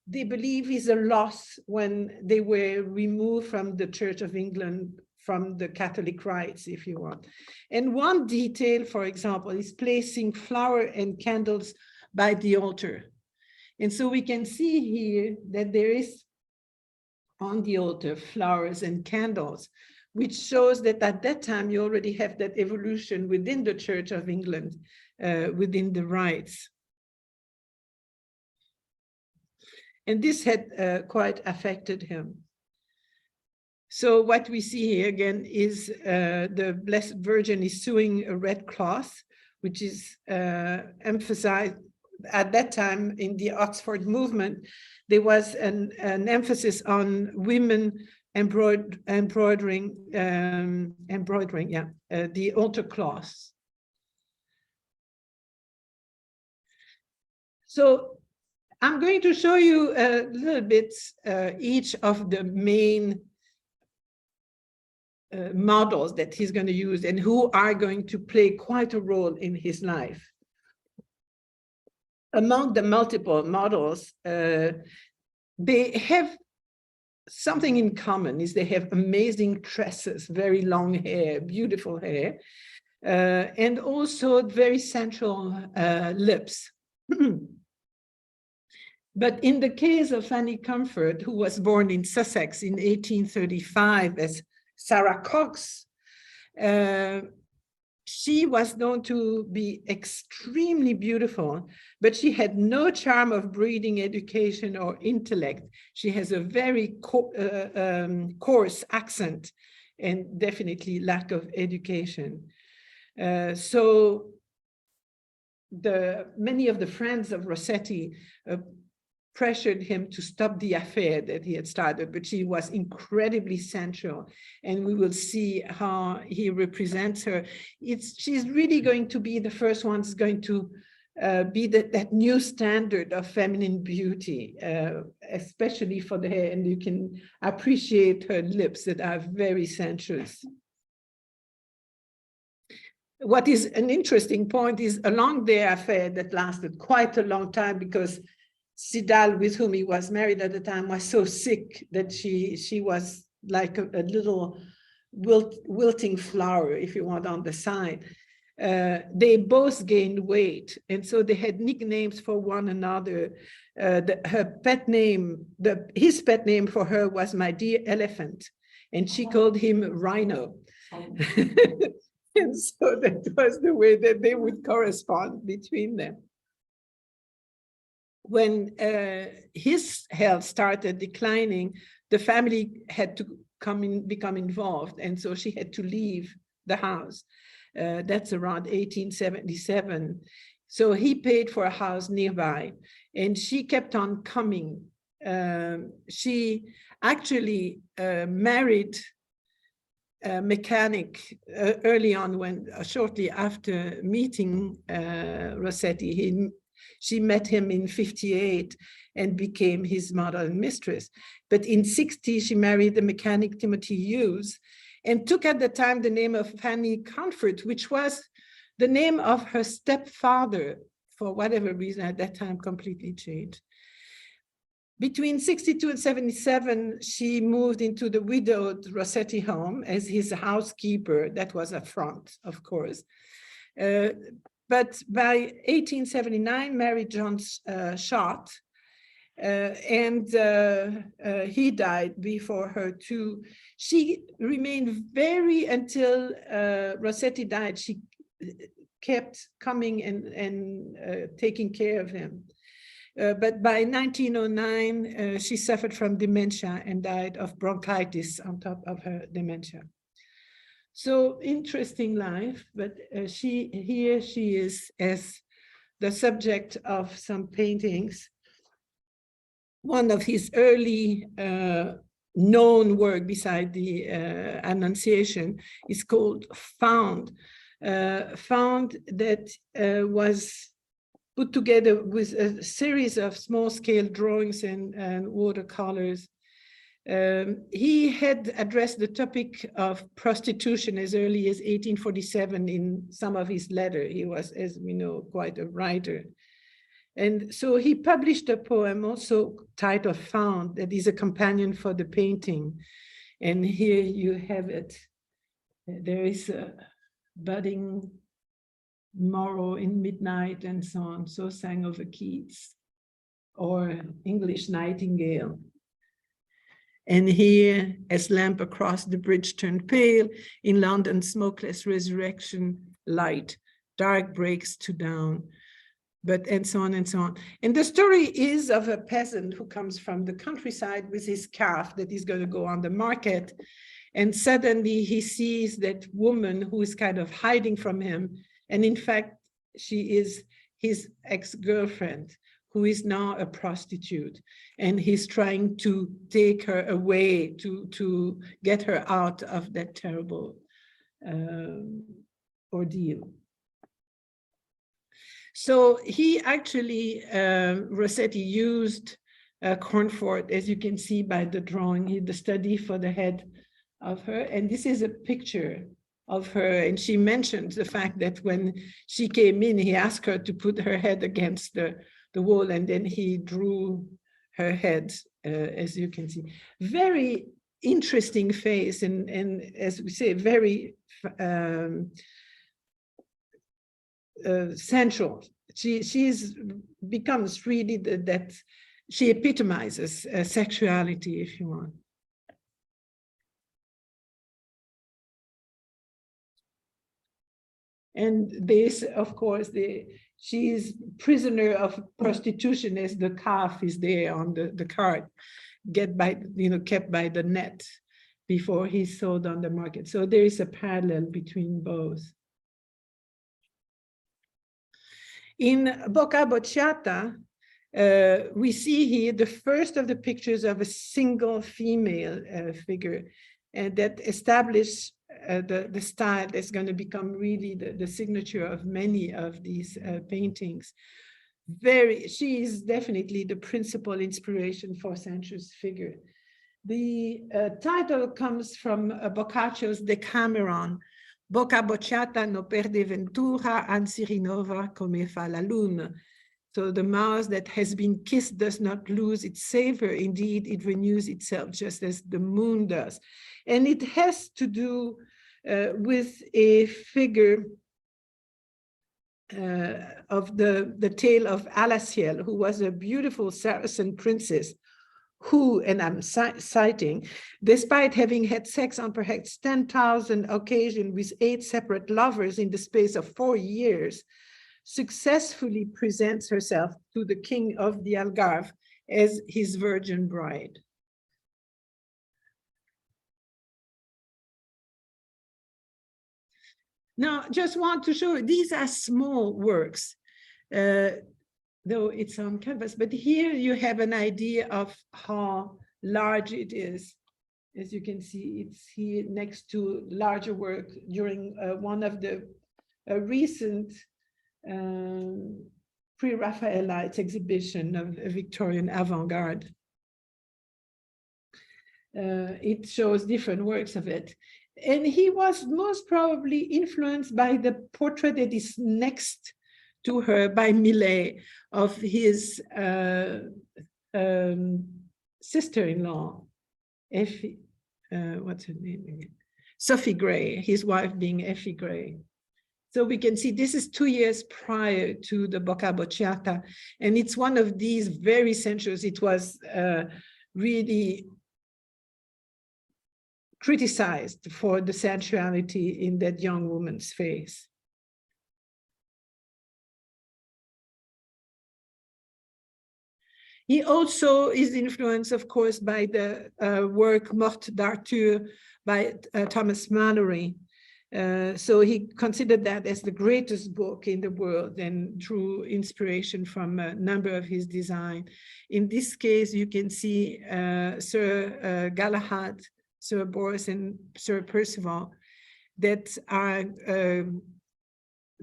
they believe is a loss when they were removed from the Church of England, from the Catholic rites, if you want. And one detail, for example, is placing flower and candles by the altar. And so we can see here that there is on the altar flowers and candles, which shows that at that time you already have that evolution within the Church of England, within the rites. And this had quite affected him. So what we see here again is the Blessed Virgin is sewing a red cloth, which is emphasized at that time in the Oxford movement. There was an emphasis on women embroidering the altar cloths. So I'm going to show you a little bit each of the main models that he's going to use and who are going to play quite a role in his life. Among the multiple models, they have something in common, is they have amazing tresses, very long hair, beautiful hair, and also very sensual lips. But in the case of Fanny Comfort, who was born in Sussex in 1835 as Sarah Cox, she was known to be extremely beautiful, but she had no charm of breeding, education, or intellect. She has a very coarse accent and definitely lack of education. So many of the friends of Rossetti pressured him to stop the affair that he had started, but she was incredibly sensual, and we will see how he represents her. She's really going to be the first one who's going to be that new standard of feminine beauty, especially for the hair, and you can appreciate her lips that are very sensuous. What is an interesting point is along their affair that lasted quite a long time, because Sidal, with whom he was married at the time, was so sick that she was like a little wilting flower, if you want, on the side. They both gained weight, and so they had nicknames for one another. His pet name for her was "My Dear Elephant," and she called him Rhino. And so that was the way that they would correspond between them. When his health started declining, the family had to become involved, and so she had to leave the house. That's around 1877. So he paid for a house nearby, and she kept on coming. She actually married mechanic early on, when shortly after meeting Rossetti, she met him in 58 and became his model and mistress. But in 60, she married the mechanic Timothy Hughes and took at the time the name of Fanny Comfort, which was the name of her stepfather, for whatever reason at that time completely changed. Between 62 and 77, she moved into the widowed Rossetti home as his housekeeper. That was a front, of course. But by 1879, married John Schott, and he died before her too. She remained until Rossetti died, she kept coming and taking care of him. But by 1909, she suffered from dementia and died of bronchitis on top of her dementia. So interesting life, but here she is as the subject of some paintings. One of his early known work beside the Annunciation is called Found. Found that was put together with a series of small-scale drawings and watercolors. He had addressed the topic of prostitution as early as 1847 in some of his letters. He was, as we know, quite a writer. And so he published a poem also titled Found, that is a companion for the painting. And here you have it. There is a budding morrow in midnight and so on. So sang over Keats, or English nightingale. And here, as lamp across the bridge turned pale, in London's smokeless resurrection light, dark breaks to dawn, but and so on and so on. And the story is of a peasant who comes from the countryside with his calf that is going to go on the market. And suddenly he sees that woman who is kind of hiding from him. And in fact, she is his ex-girlfriend, who is now a prostitute. And he's trying to take her away to get her out of that terrible ordeal. So he actually, Rossetti used Cornford, as you can see by the drawing, the study for the head of her. And this is a picture of her. And she mentioned the fact that when she came in, he asked her to put her head against the wall, and then he drew her head, as you can see. Very interesting face, and as we say, very central. She becomes really that she epitomizes sexuality, if you want. And this, of course, she is prisoner of prostitution as the calf is there on the cart, kept by the net before he's sold on the market. So there is a parallel between both. In Bocca Bocciata, we see here the first of the pictures of a single female figure, and that established the style that's going to become really the signature of many of these paintings. She is definitely the principal inspiration for Sancho's figure. The title comes from Boccaccio's Decameron. Bocca bocciata no perde ventura, anzi rinnova come fa la luna. So the mouth that has been kissed does not lose its savor. Indeed, it renews itself just as the moon does. And it has to do with a figure of the tale of Alaciel, who was a beautiful Saracen princess who, and I'm citing, despite having had sex on perhaps 10,000 occasions with 8 separate lovers in the space of 4 years, successfully presents herself to the king of the Algarve as his virgin bride. Now, just want to show you, these are small works, though it's on canvas, but here you have an idea of how large it is. As you can see, it's here next to larger work during one of the recent pre-Raphaelites exhibition of Victorian avant-garde. It shows different works of it. And he was most probably influenced by the portrait that is next to her by Millet of his sister-in-law, Effie, what's her name again? Sophie Gray, his wife being Effie Gray. So we can see this is 2 years prior to the Bocca Bocciata, and it's one of these very sensuous. It was really criticized for the sensuality in that young woman's face. He also is influenced, of course, by the work Morte d'Arthur by Thomas Mallory. So he considered that as the greatest book in the world and drew inspiration from a number of his design. In this case, you can see Sir Galahad, Sir Boris, and Sir Percival that are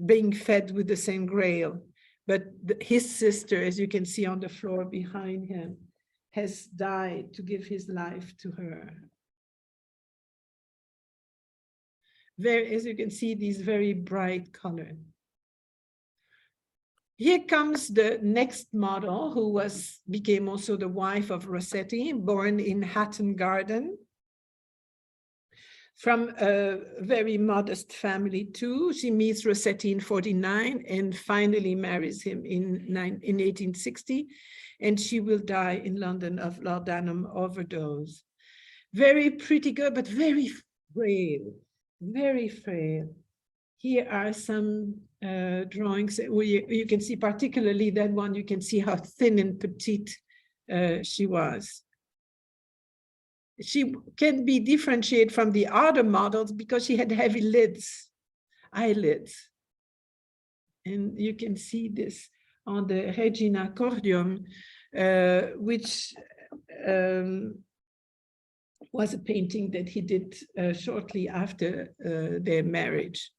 being fed with the same grail. But his sister, as you can see on the floor behind him, has died to give his life to her. As you can see, these very bright colors. Here comes the next model, who became also the wife of Rossetti, born in Hatton Garden. From a very modest family too. She meets Rossetti in 49 and finally marries him in 1860. And she will die in London of laudanum overdose. Very pretty girl, but very frail, very frail. Here are some drawings where you can see, particularly that one, you can see how thin and petite she was. She can be differentiated from the other models because she had heavy lids, eyelids. And you can see this on the Regina Cordium, which was a painting that he did shortly after their marriage.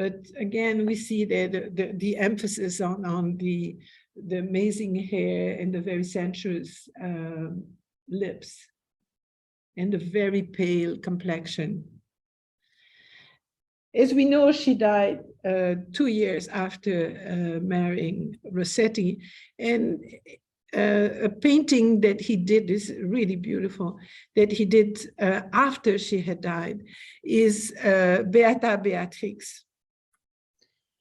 But again, we see there the emphasis on the amazing hair and the very sensuous lips and the very pale complexion. As we know, she died 2 years after marrying Rossetti, and a painting that he did is really beautiful, that he did after she had died, is Beata Beatrix.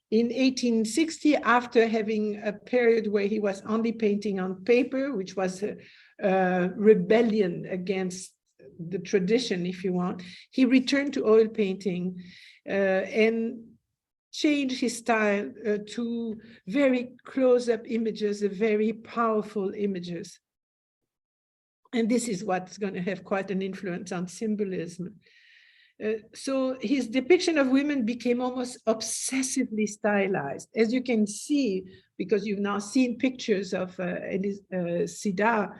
In 1860, after having a period where he was only painting on paper, which was a rebellion against the tradition, if you want, he returned to oil painting and changed his style to very close-up images, very powerful images. And this is what's going to have quite an influence on symbolism. So his depiction of women became almost obsessively stylized. As you can see, because you've now seen pictures of Sida,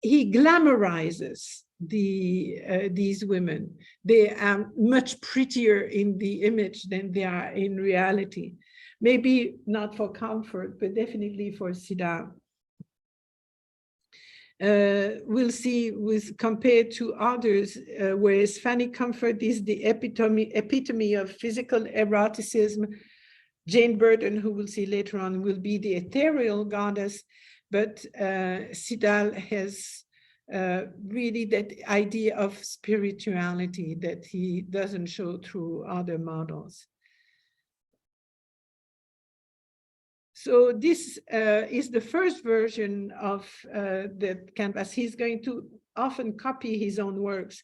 he glamorizes these women. They are much prettier in the image than they are in reality. Maybe not for comfort, but definitely for Sida. We'll see compared to others, whereas Fanny Comfort is the epitome of physical eroticism. Jane Burton, who we'll see later on, will be the ethereal goddess, but Sidal has really that idea of spirituality that he doesn't show through other models. So this is the first version of the canvas. He's going to often copy his own works.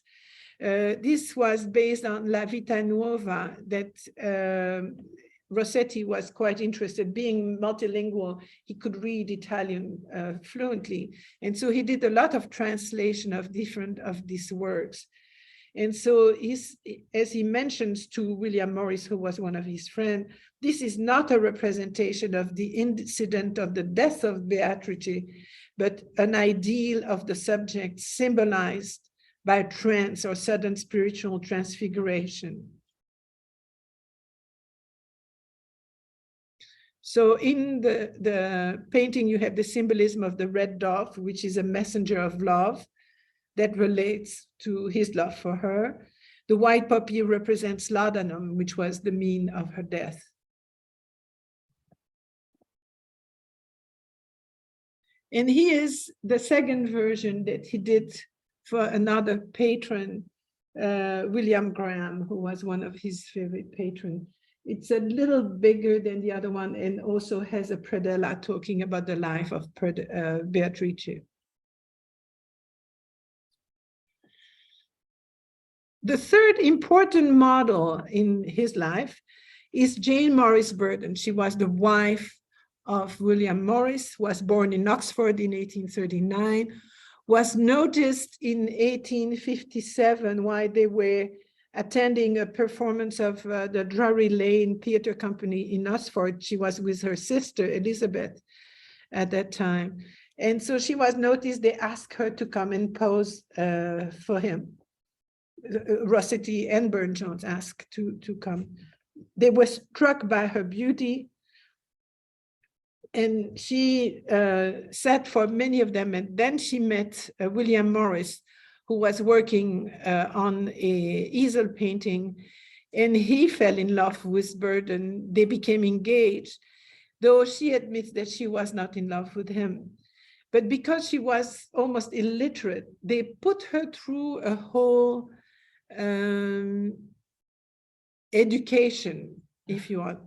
This was based on La Vita Nuova that Rossetti was quite interested. Being multilingual, he could read Italian fluently. And so he did a lot of translation of different of these works. And so as he mentions to William Morris, who was one of his friends, this is not a representation of the incident of the death of Beatrice, but an ideal of the subject symbolized by trance or sudden spiritual transfiguration. So in the painting, you have the symbolism of the red dove, which is a messenger of love that relates to his love for her. The white poppy represents laudanum, which was the mean of her death. And here's the second version that he did for another patron, William Graham, who was one of his favorite patrons. It's a little bigger than the other one and also has a predella talking about the life of Beatrice. The third important model in his life is Jane Morris Burton. She was the wife of William Morris, was born in Oxford in 1839, was noticed in 1857 while they were attending a performance of the Drury Lane Theatre Company in Oxford. She was with her sister, Elizabeth, at that time. And so she was noticed. They asked her to come and pose for him. Rossetti and Burne-Jones asked to come. They were struck by her beauty, and she sat for many of them. And then she met William Morris, who was working on an easel painting, and he fell in love with Burton. They became engaged, though she admits that she was not in love with him. But because she was almost illiterate, they put her through a whole education, if you want,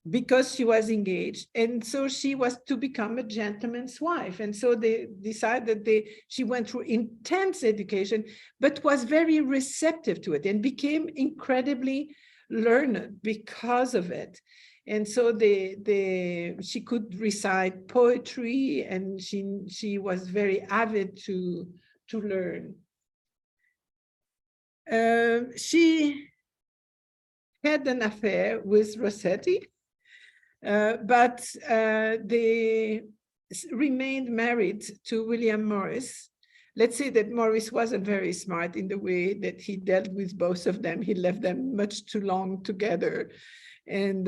because she was engaged. And so she was to become a gentleman's wife. And so they decided she went through intense education, but was very receptive to it and became incredibly learned because of it. And so she could recite poetry, and she was very avid to learn. She had an affair with Rossetti, but they remained married to William Morris. Let's say that Morris wasn't very smart in the way that he dealt with both of them. He left them much too long together, and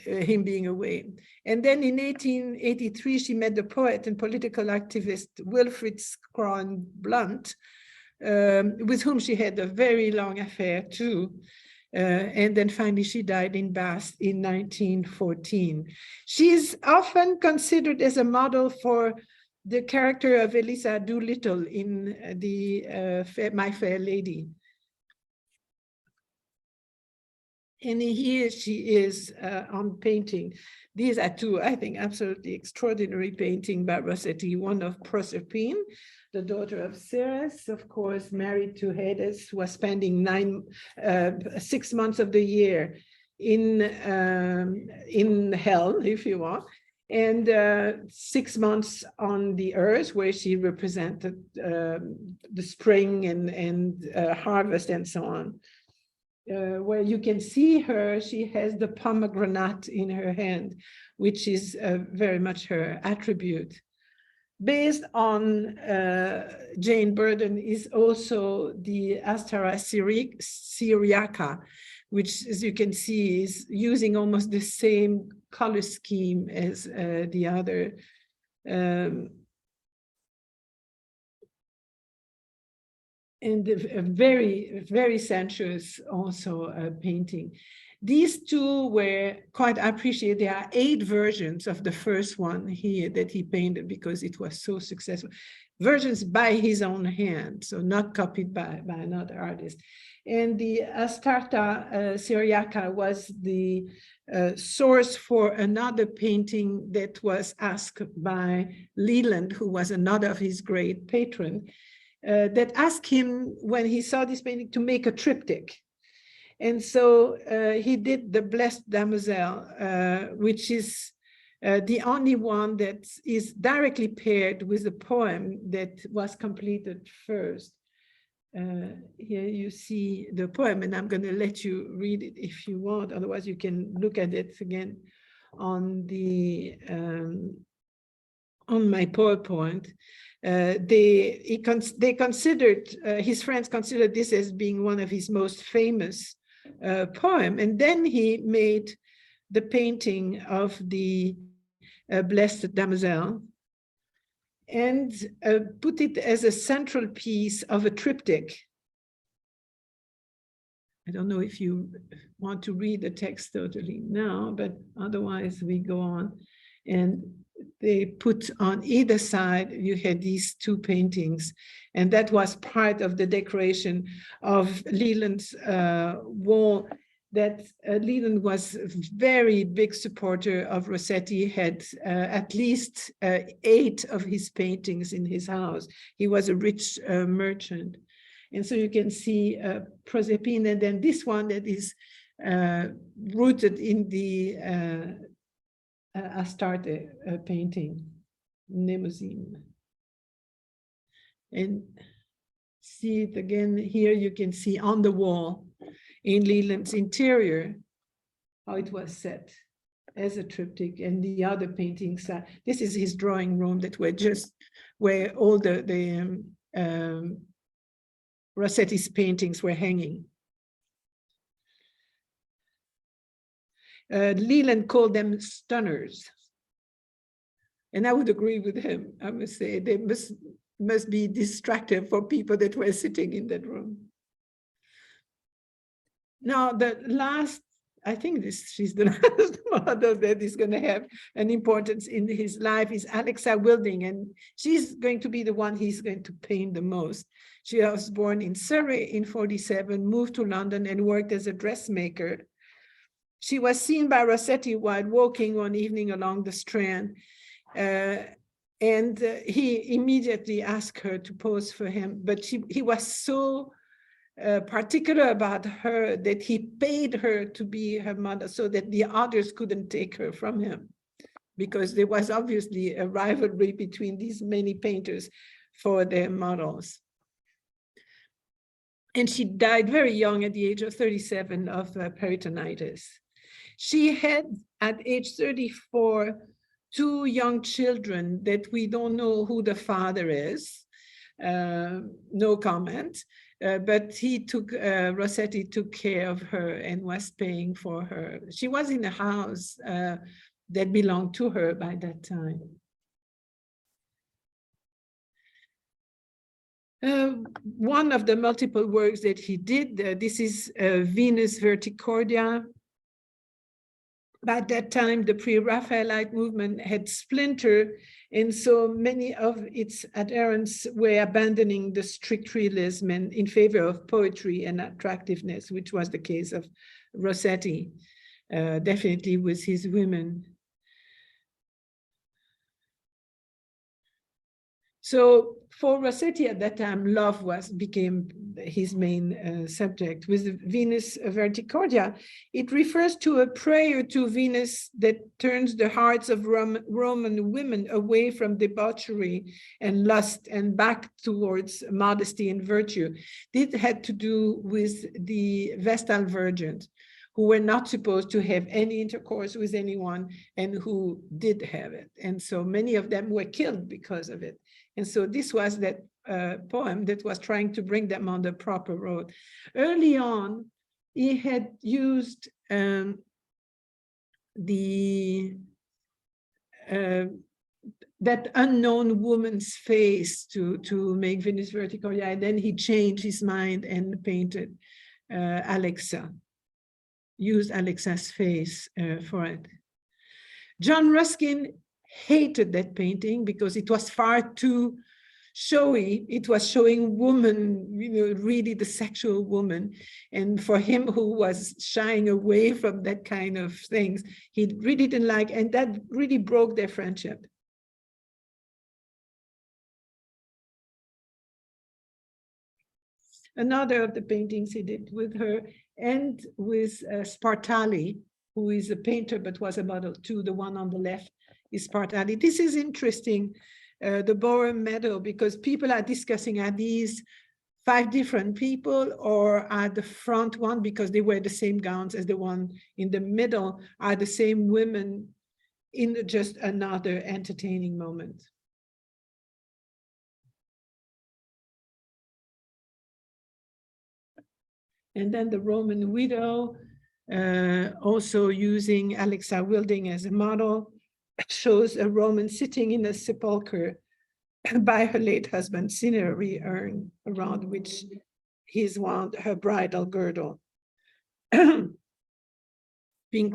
him being away. And then in 1883, she met the poet and political activist Wilfrid Scron Blunt, with whom she had a very long affair too. And then finally she died in Bath in 1914. She is often considered as a model for the character of Eliza Doolittle in My Fair Lady. And here she is on painting. These are two, I think, absolutely extraordinary paintings by Rossetti. One of Proserpine, the daughter of Ceres, of course, married to Hades, who was spending 6 months of the year in hell, if you want, and 6 months on the earth, where she represented the spring and harvest and so on. Where you can see her, she has the pomegranate in her hand, which is very much her attribute. Based on Jane Burton is also the Astara Syriaca, which, as you can see, is using almost the same color scheme as the other. And a very, very sensuous also painting. These two were quite appreciated. There are 8 versions of the first one here that he painted because it was so successful. Versions by his own hand, so not copied by another artist. And the Astarte Syriaca was the source for another painting that was asked by Leland, who was another of his great patrons, that asked him, when he saw this painting, to make a triptych. And so he did the Blessed Damozel, which is the only one that is directly paired with the poem that was completed first. Here you see the poem, and I'm going to let you read it if you want. Otherwise, you can look at it again on the on my PowerPoint. They considered, his friends considered this as being one of his most famous poem, and then he made the painting of the Blessed Damozel and put it as a central piece of a triptych. I don't know if you want to read the text totally now, but otherwise we go on. And they put on either side, you had these two paintings, and that was part of the decoration of Leland's wall. That Leland was a very big supporter of Rossetti, had at least 8 of his paintings in his house. He was a rich merchant. And so you can see Proserpine, and then this one that is rooted in the Astarte painting, Mnemosyne. And see it again here, you can see on the wall in Leland's interior, how it was set as a triptych, and the other paintings. This is his drawing room that were just where all the Rossetti's paintings were hanging. Leland called them stunners. And I would agree with him. I must say they must be distractive for people that were sitting in that room. Now, the last, I think she's the last model that is going to have an importance in his life is Alexa Wilding, and she's going to be the one he's going to paint the most. She was born in Surrey in 1947, moved to London and worked as a dressmaker. She was seen by Rossetti while walking one evening along the Strand, and he immediately asked her to pose for him, but he was so particular about her that he paid her to be her model so that the others couldn't take her from him, because there was obviously a rivalry between these many painters for their models. And she died very young at the age of 37 of peritonitis. She had, at age 34, 2 young children that we don't know who the father is. No comment. But Rossetti took care of her and was paying for her. She was in a house that belonged to her by that time. One of the multiple works that he did, this is Venus Verticordia. By that time, the pre-Raphaelite movement had splintered, and so many of its adherents were abandoning the strict realism and in favor of poetry and attractiveness, which was the case of Rossetti, definitely with his women. So for Rossetti at that time, love became his main subject. With Venus Verticordia, it refers to a prayer to Venus that turns the hearts of Roman women away from debauchery and lust and back towards modesty and virtue. This had to do with the Vestal Virgins, who were not supposed to have any intercourse with anyone and who did have it. And so many of them were killed because of it. And so this was that poem that was trying to bring them on the proper road. Early on, he had used that unknown woman's face to make Venus Verticordia, and then he changed his mind and painted Alexa, used Alexa's face for it. John Ruskin hated that painting because it was far too showy. It was showing woman, really the sexual woman. And for him, who was shying away from that kind of things, he really didn't like, and that really broke their friendship. Another of the paintings he did with her and with Spartali, who is a painter but was a model too. The one on the left is Spartali. This is interesting, the Boer medal, because people are discussing, are these 5 different people, or are the front one, because they wear the same gowns as the one in the middle, are the same women in just another entertaining moment? And then the Roman widow, also using Alexa Wilding as a model, shows a Roman sitting in a sepulchre by her late husband's cinerary urn, around which he's wound her bridal girdle. Pink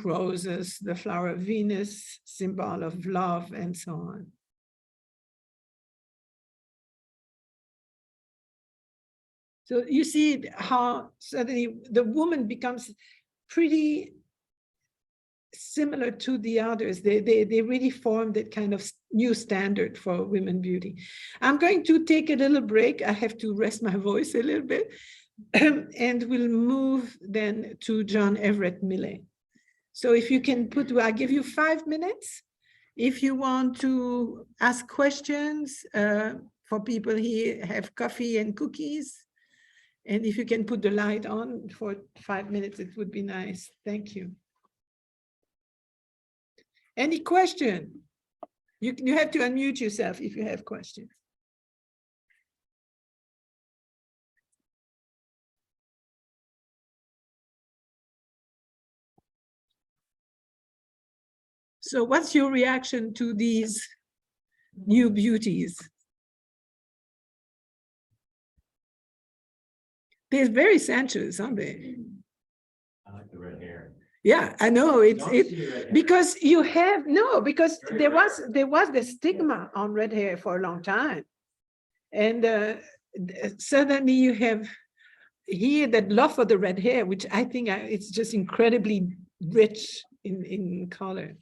roses, the flower of Venus, symbol of love, and so on. So you see how suddenly the woman becomes pretty similar to the others. They really form that kind of new standard for women beauty. I'm going to take a little break. I have to rest my voice a little bit. And we'll move then to John Everett Millay. So if you can I'll give you 5 minutes. If you want to ask questions, for people here, have coffee and cookies. And if you can put the light on for 5 minutes, it would be nice. Thank you. Any question? You have to unmute yourself if you have questions. So what's your reaction to these new beauties? They're very sensuous, aren't they? I like the red hair. Yeah, I know it's Don't see red hair. because you have because Very there rare. was the stigma on red hair for a long time, and suddenly you have here that love for the red hair, which I think it's just incredibly rich in color.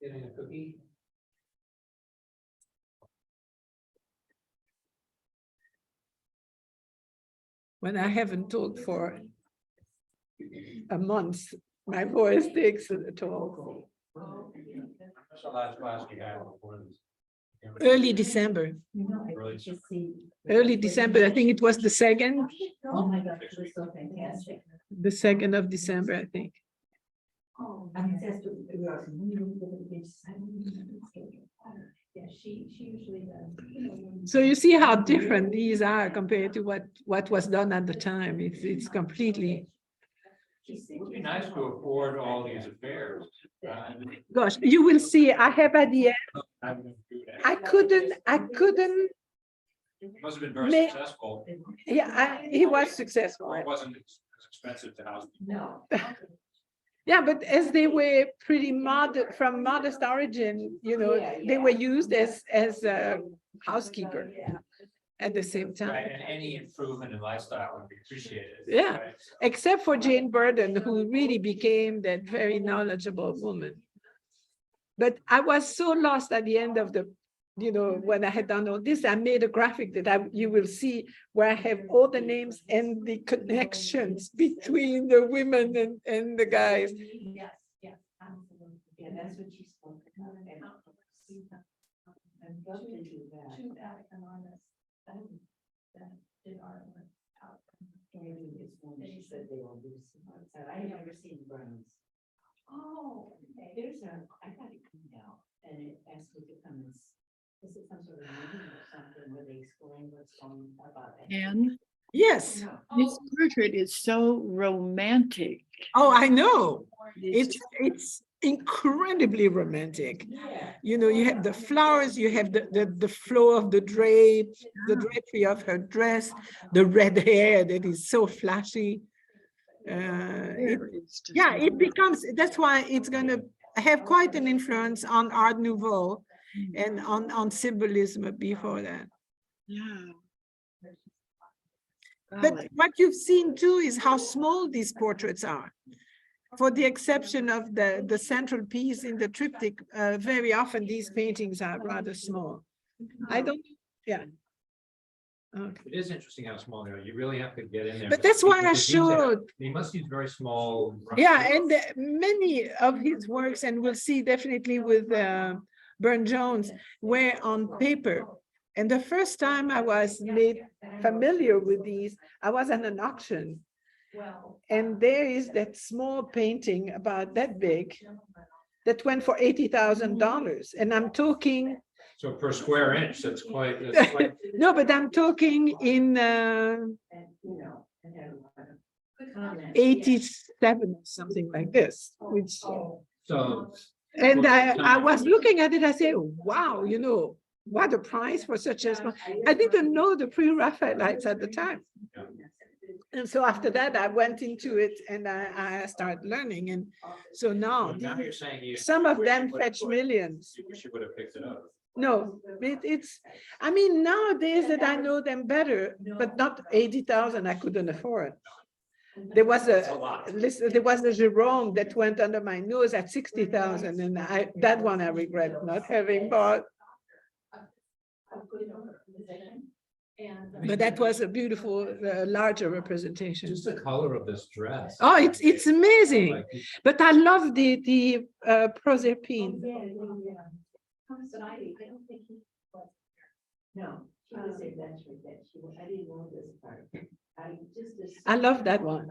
Getting a cookie? When I haven't talked for a month, my voice takes a toll. That's the last class we had before this. Early December. Really? Early December, I think it was the 2nd. Oh my gosh, it was so fantastic. The 2nd of December, I think. Oh, I mean, that's what we are. yeah, she usually does. So you see how different these are compared to what was done at the time. It's completely, It would be nice to afford all these affairs. gosh, you will see, I have at the end, I'm gonna do that. I couldn't, Must have been very May- successful. yeah, he was successful. Or it wasn't as expensive to house. No. Yeah, but as they were pretty from modest origin, they were used as a housekeeper at the same Right, time. and any improvement in lifestyle would be appreciated. Yeah. right? Except for Jane Burden, who really became that very knowledgeable woman. But I was so lost at the end of the, when I had done all this, I made a graphic that you will see where I have all the names and the connections between the women and the guys. Yes, yes, absolutely. Yeah, that's what you spoke about. And I'd love to do that. Two economists that did artwork out. Maybe it's one she said they will do some. I never seen Burns. Oh, okay. There's I got it cleaned out and it asked me to come and, is it some sort of meeting or something where they explain what's going about it? And Yes. this portrait is so romantic. Oh, I know. It's incredibly romantic. Yeah. You have the flowers, you have the flow of the drapery of her dress, the red hair that is so flashy. It becomes, that's why it's going to have quite an influence on Art Nouveau and on symbolism before that. Yeah. But what you've seen too is how small these portraits are. For the exception of the central piece in the triptych, very often these paintings are rather small. I don't, yeah. Okay. It is interesting how small they are. You really have to get in there. But that's why I Because showed, He must use very small. yeah, and many of his works, and we'll see definitely with the Burne-Jones were on paper. And the first time I was made familiar with these, I was at an auction. And there is that small painting about that big that went for $80,000. And I'm talking, So per square inch, that's quite, no, but I'm talking in And, you know, and had a lot of good comments. 87 or something like this, which, so. and I was looking at it, I said, wow, you know, what a price for such a small, I didn't know the pre-Raphaelites at the time. Yeah. And so after that, I went into it and I started learning. And so now, Now you're saying you. some of wish them you would- fetch millions. You wish you would have picked it up. No, it's, I mean, nowadays that I know them better, but not 80,000 I couldn't afford. There was a lot. listen, there was a Jerome that went under my nose at 60,000 and that one I regret not having bought. But that was a beautiful, larger representation. Just the color of this dress. Oh, it's amazing. Like, But I love the Proserpine. But I don't think he was. No, she was adventurous that she was, I didn't know this part. I just. I love that one.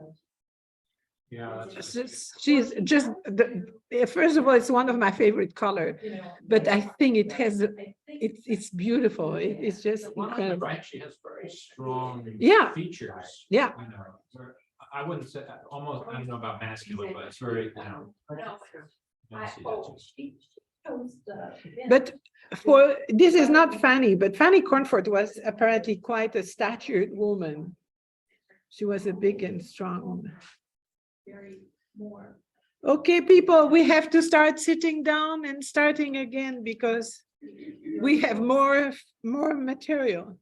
Yeah. She's just, first of all, it's one of my favorite color, but I think it has, it's beautiful. It's just incredible. Right, she has very strong. Yeah. Features. Yeah. You know, I wouldn't say, almost, I don't know about masculine, but it's very, you know. you don't see that just- But for, this is not Fanny, but Fanny Cornford was apparently quite a statured woman. She was a big and strong woman. Okay, people, we have to start sitting down and starting again because we have more material.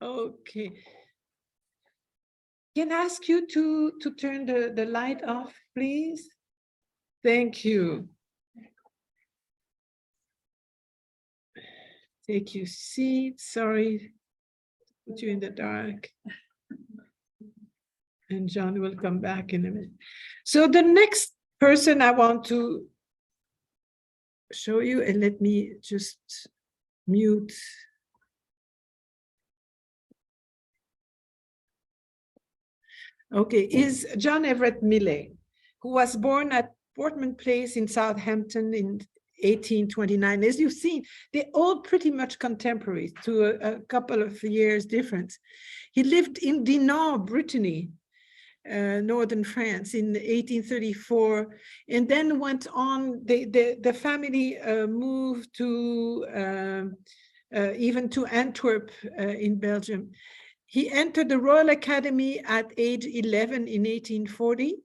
Okay. Can I ask you to turn the light off, please? Thank you. Take your seat. Sorry, put you in the dark. And John will come back in a minute. So the next person I want to show you, and let me just mute. Okay, is John Everett Millay, who was born at Portman Place in Southampton in 1829. As you've seen, they're all pretty much contemporary to a couple of years difference. He lived in Dinan, Brittany, northern France in 1834, and then went on, the family moved to even to Antwerp in Belgium. He entered the Royal Academy at age 11 in 1840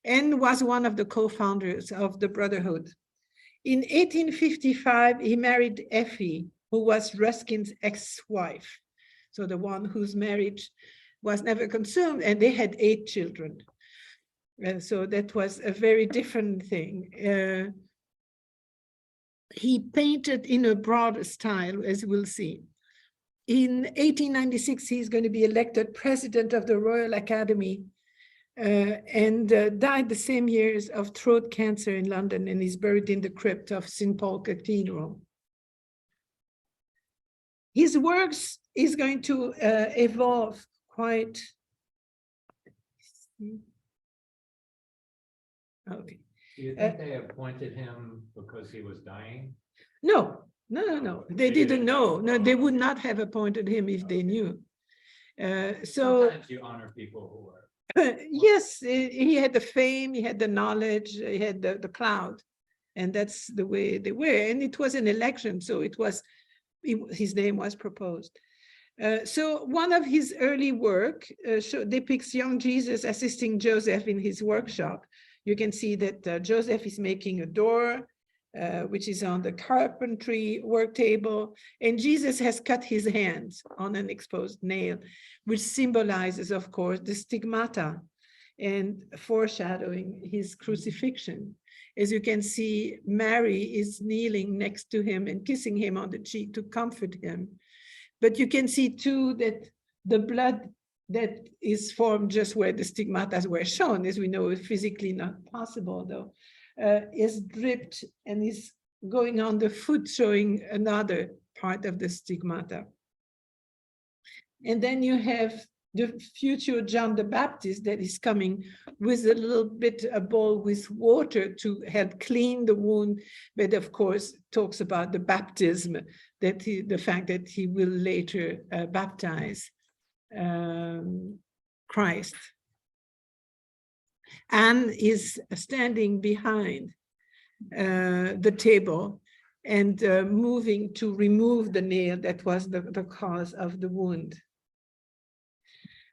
and was one of the co-founders of the Brotherhood. In 1855, he married Effie, who was Ruskin's ex-wife. So the one whose marriage was never consumed, and they had 8 children. So that was a very different thing. He painted in a broader style, as we'll see. In 1896, he's going to be elected president of the Royal Academy and died the same years of throat cancer in London, and is buried in the crypt of St. Paul Cathedral. His works is going to evolve quite. Okay. Do you think they appointed him because he was dying? No. They didn't know. No, they would not have appointed him if they knew. So Sometimes you honor people who are. yes, he had the fame, he had the knowledge, he had the clout, and that's the way they were. And it was an election, so it was, his name was proposed. So one of his early work depicts young Jesus assisting Joseph in his workshop. You can see that Joseph is making a door, which is on the carpentry work table, and Jesus has cut his hands on an exposed nail, which symbolizes, of course, the stigmata and foreshadowing his crucifixion. As you can see, Mary is kneeling next to him and kissing him on the cheek to comfort him. But you can see too that the blood that is formed just where the stigmata were shown, as we know, is physically not possible though, is dripped and is going on the foot, showing another part of the stigmata. And then you have the future John the Baptist that is coming with a little bit, a bowl with water to help clean the wound, but of course talks about the baptism, that the fact that he will later baptize Christ. Anne is standing behind the table and moving to remove the nail that was the cause of the wound.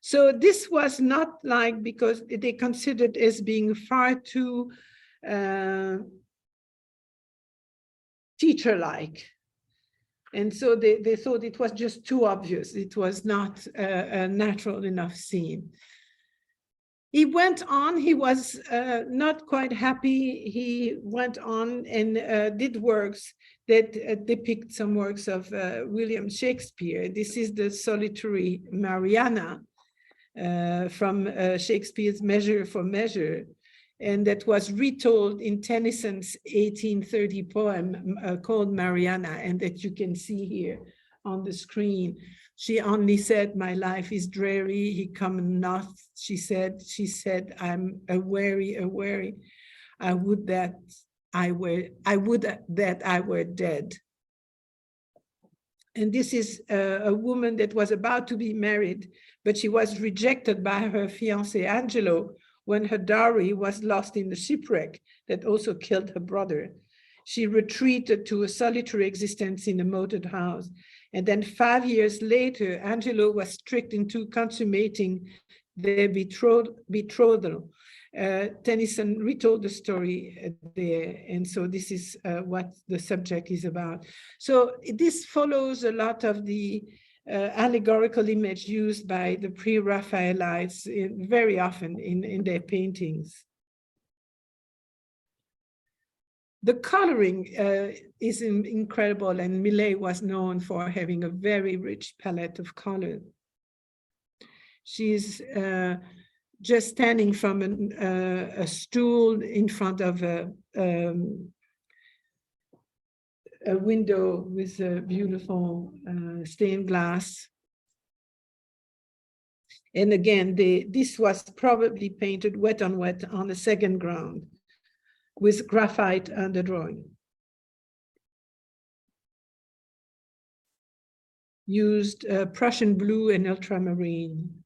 So this was not like, because they considered as being far too teacher-like. And so they thought it was just too obvious. It was not a natural enough scene. He went on, he was not quite happy. He went on and did works that depict some works of William Shakespeare. This is the solitary Mariana from Shakespeare's Measure for Measure. And that was retold in Tennyson's 1830 poem called Mariana, and that you can see here on the screen. She only said, "My life is dreary, he come not." She said, "I'm a-weary. I would that I were dead." And this is a woman that was about to be married, but she was rejected by her fiancé Angelo when her dowry was lost in the shipwreck that also killed her brother. She retreated to a solitary existence in a moated house. And then 5 years later, Angelo was tricked into consummating their betrothal. Tennyson retold the story there. And so this is what the subject is about. So this follows a lot of the allegorical image used by the pre-Raphaelites very often in their paintings. The coloring is incredible, and Millet was known for having a very rich palette of color. She's just standing from a stool in front of a window with a beautiful stained glass. And again, this was probably painted wet on wet on a second ground with graphite underdrawing. Used Prussian blue and ultramarine.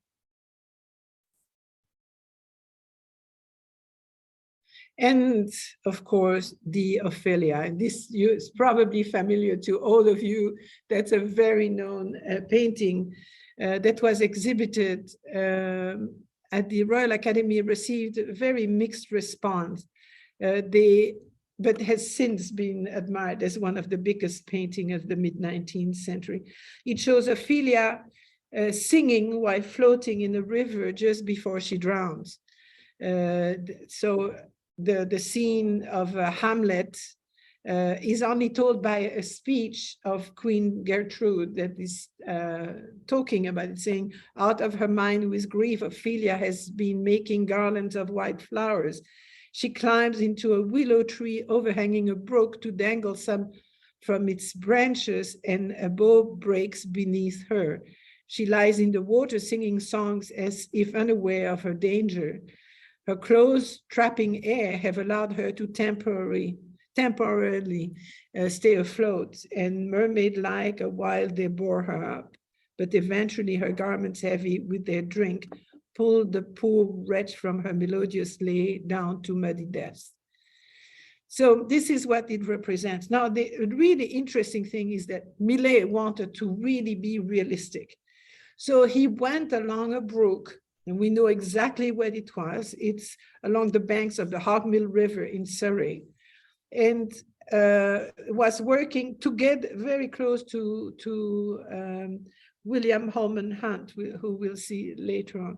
And of course, the Ophelia. This is probably familiar to all of you. That's a very known painting that was exhibited at the Royal Academy, received a very mixed response. But has since been admired as one of the biggest paintings of the mid-19th century. It shows Ophelia singing while floating in a river just before she drowns. So the scene of Hamlet is only told by a speech of Queen Gertrude that is talking about it, saying, "Out of her mind with grief, Ophelia has been making garlands of white flowers. She climbs into a willow tree overhanging a brook to dangle some from its branches, and a bough breaks beneath her. She lies in the water singing songs as if unaware of her danger. Her close trapping air have allowed her to temporarily stay afloat, and mermaid-like a while they bore her up. But eventually her garments heavy with their drink pulled the poor wretch from her melodious lay down to muddy death." So this is what it represents. Now, the really interesting thing is that Millet wanted to really be realistic. So he went along a brook, and we know exactly where it was. It's along the banks of the Hogmill River in Surrey, and was working to get very close to William Holman Hunt, who we'll see later on.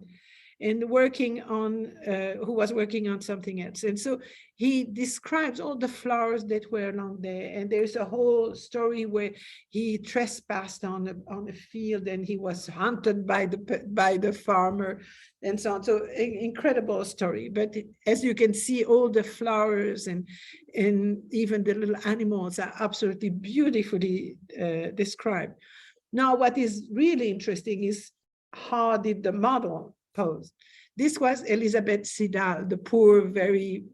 and working on, who was working on something else. And so he describes all the flowers that were along there. And there's a whole story where he trespassed on a field and he was hunted by the farmer and so on. So incredible story. But as you can see, all the flowers and even the little animals are absolutely beautifully described. Now, what is really interesting is how did the model pose? This was Elizabeth Siddal, the poor, very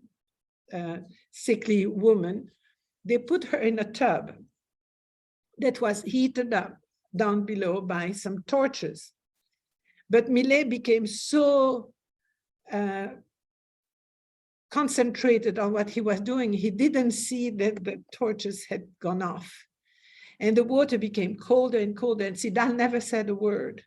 sickly woman. They put her in a tub that was heated up down below by some torches. But Millet became so concentrated on what he was doing, he didn't see that the torches had gone off. And the water became colder and colder, and Siddal never said a word.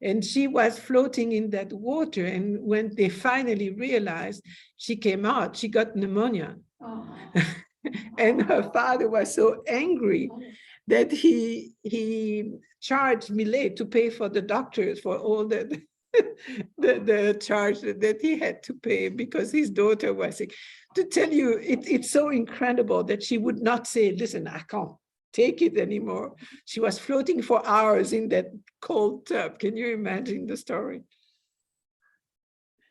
And she was floating in that water, and when they finally realized she came out, she got pneumonia. Oh. And her father was so angry that he charged Millet to pay for the doctors for all the charge that he had to pay because his daughter was sick. To tell you, it's so incredible that she would not say, listen, I can't take it anymore. She was floating for hours in that cold tub. Can you imagine the story?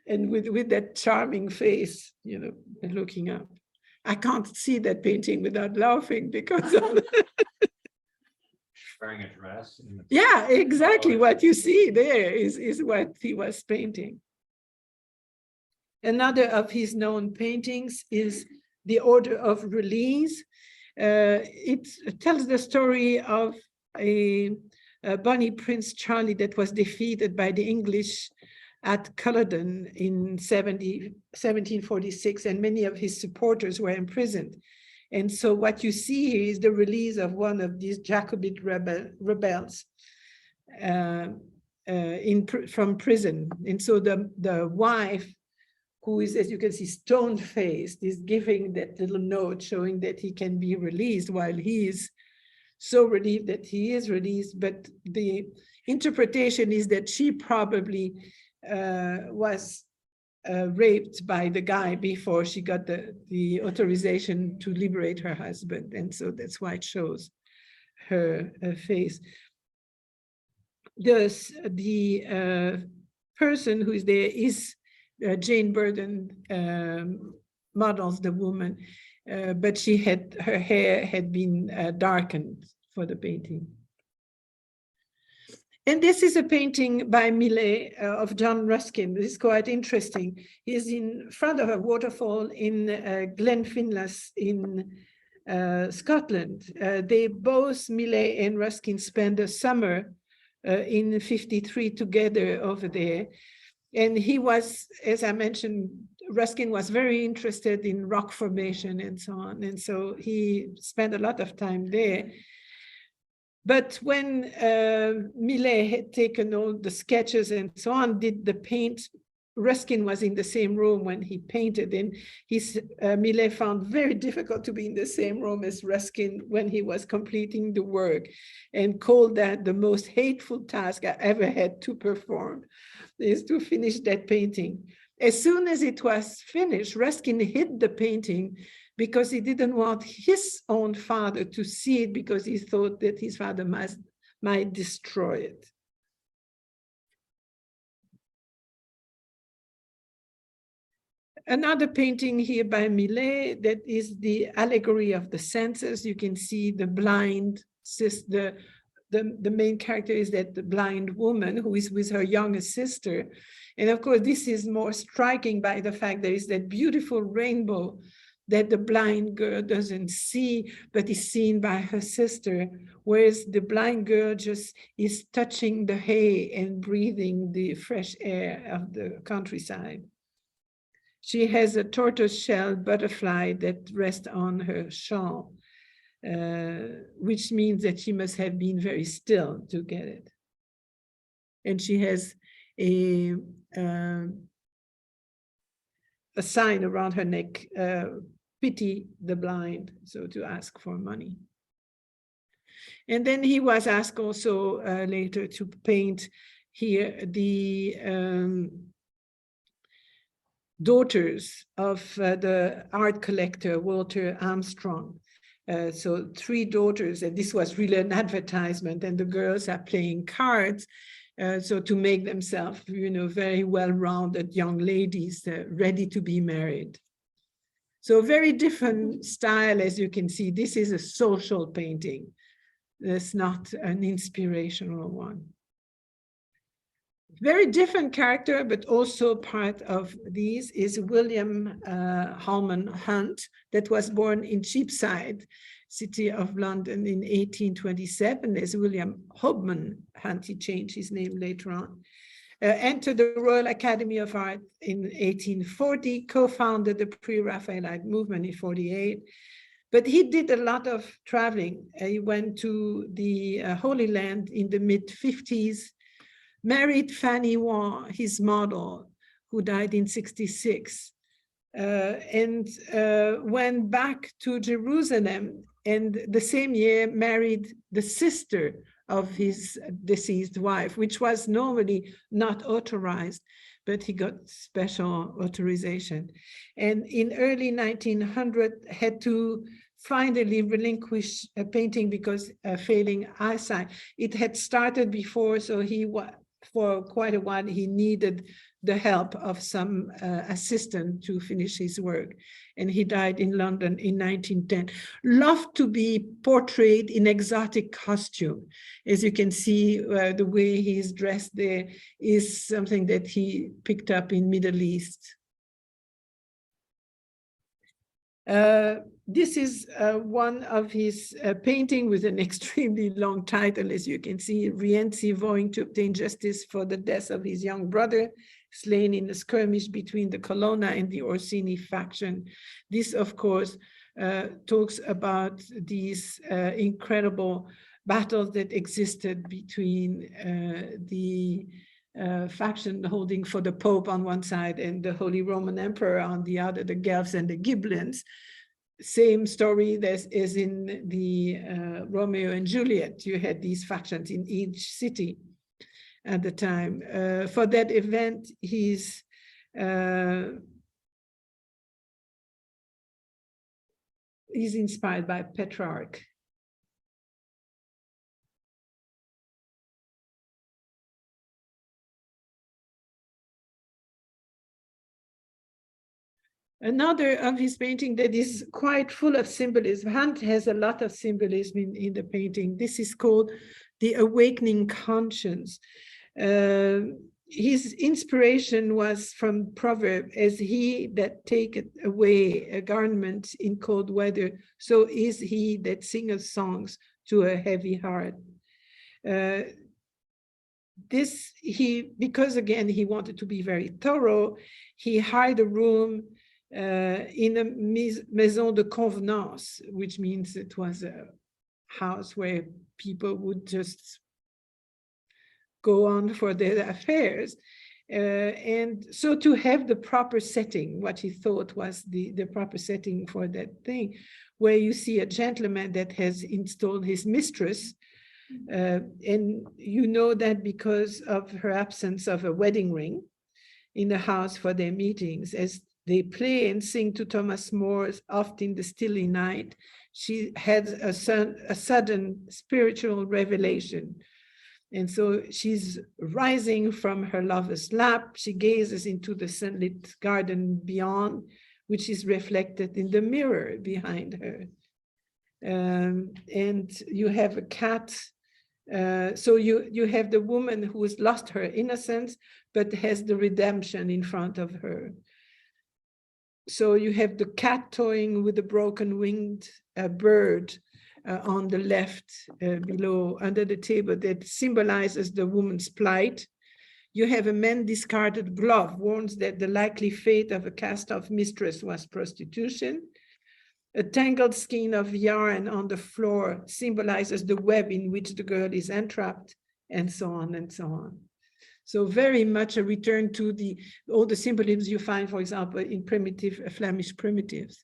And with that charming face, you know, and looking up. I can't see that painting without laughing because of Wearing a dress. yeah, exactly. What you see there is what he was painting. Another of his known paintings is The Order of Release. It tells the story of a Bonnie Prince Charlie that was defeated by the English at Culloden in 1746, and many of his supporters were imprisoned. And so what you see here is the release of one of these Jacobite rebels from prison. And so the wife, who is, as you can see, stone-faced, is giving that little note showing that he can be released while he is so relieved that he is released. But the interpretation is that she probably was raped by the guy before she got the authorization to liberate her husband. And so that's why it shows her face. The person who is there is Jane Burden, models the woman, but her hair had been darkened for the painting. And this is a painting by Millet of John Ruskin. This is quite interesting. He's in front of a waterfall in Glenfinlas in Scotland. They both, Millet and Ruskin, spent the summer in 53 together over there. And he was, as I mentioned, Ruskin was very interested in rock formation and so on. And so he spent a lot of time there. But when Millet had taken all the sketches and so on, did the paint, Ruskin was in the same room when he painted, and Millet found very difficult to be in the same room as Ruskin when he was completing the work, and called that the most hateful task I ever had to perform, is to finish that painting. As soon as it was finished, Ruskin hid the painting because he didn't want his own father to see it, because he thought that his father might destroy it. Another painting here by Millet, that is the allegory of the senses. You can see the blind sister. The main character is that the blind woman who is with her younger sister. And of course, this is more striking by the fact there is that beautiful rainbow that the blind girl doesn't see, but is seen by her sister, whereas the blind girl just is touching the hay and breathing the fresh air of the countryside. She has a tortoise-shell butterfly that rests on her shawl, which means that she must have been very still to get it. And she has a sign around her neck, pity the blind, so to ask for money. And then he was asked also later to paint here the daughters of the art collector Walter Armstrong. So 3 daughters, and this was really an advertisement, and the girls are playing cards. So to make themselves, very well-rounded young ladies ready to be married. So very different style, as you can see. This is a social painting. It's not an inspirational one. Very different character, but also part of these is William Holman Hunt, that was born in Cheapside, City of London, in 1827. There's William Hobman Hunt, he changed his name later on. Entered the Royal Academy of Art in 1840, co-founded the pre-Raphaelite movement in 48. But he did a lot of traveling. He went to the Holy Land in the mid-50s, married Fanny Waugh, his model, who died in 66, and went back to Jerusalem, and the same year married the sister of his deceased wife, which was normally not authorized, but he got special authorization. And in early 1900, had to finally relinquish painting because failing eyesight. It had started before, so for quite a while, he needed the help of some assistant to finish his work. And he died in London in 1910. Loved to be portrayed in exotic costume. As you can see, the way he's dressed there is something that he picked up in Middle East. This is one of his painting with an extremely long title, as you can see, Rienzi vowing to obtain justice for the death of his young brother, slain in a skirmish between the Colonna and the Orsini faction. This, of course, talks about these incredible battles that existed between the faction holding for the Pope on one side and the Holy Roman Emperor on the other, the Guelphs and the Ghibellines. Same story as in the Romeo and Juliet. You had these factions in each city at the time. For that event, he's inspired by Petrarch. Another of his painting that is quite full of symbolism. Hunt has a lot of symbolism in the painting. This is called The Awakening Conscience. His inspiration was from proverb, as he that taketh away a garment in cold weather, so is he that singeth songs to a heavy heart. Because again, he wanted to be very thorough, he hired a room in a maison de convenance, which means it was a house where people would just go on for their affairs. And so to have the proper setting, what he thought was the proper setting for that thing, where you see a gentleman that has installed his mistress, and you know that because of her absence of a wedding ring in the house for their meetings, as they play and sing to Thomas More's Oft in the Stilly Night, she had a sudden spiritual revelation. And so she's rising from her lover's lap. She gazes into the sunlit garden beyond, which is reflected in the mirror behind her. And you have a cat. So you have the woman who has lost her innocence, but has the redemption in front of her. So you have the cat toying with a broken winged bird on the left below under the table that symbolizes the woman's plight. You have a man discarded glove, warns that the likely fate of a cast-off mistress was prostitution. A tangled skein of yarn on the floor symbolizes the web in which the girl is entrapped, and so on and so on. So very much a return to all the symbolisms you find, for example, in primitive Flemish primitives.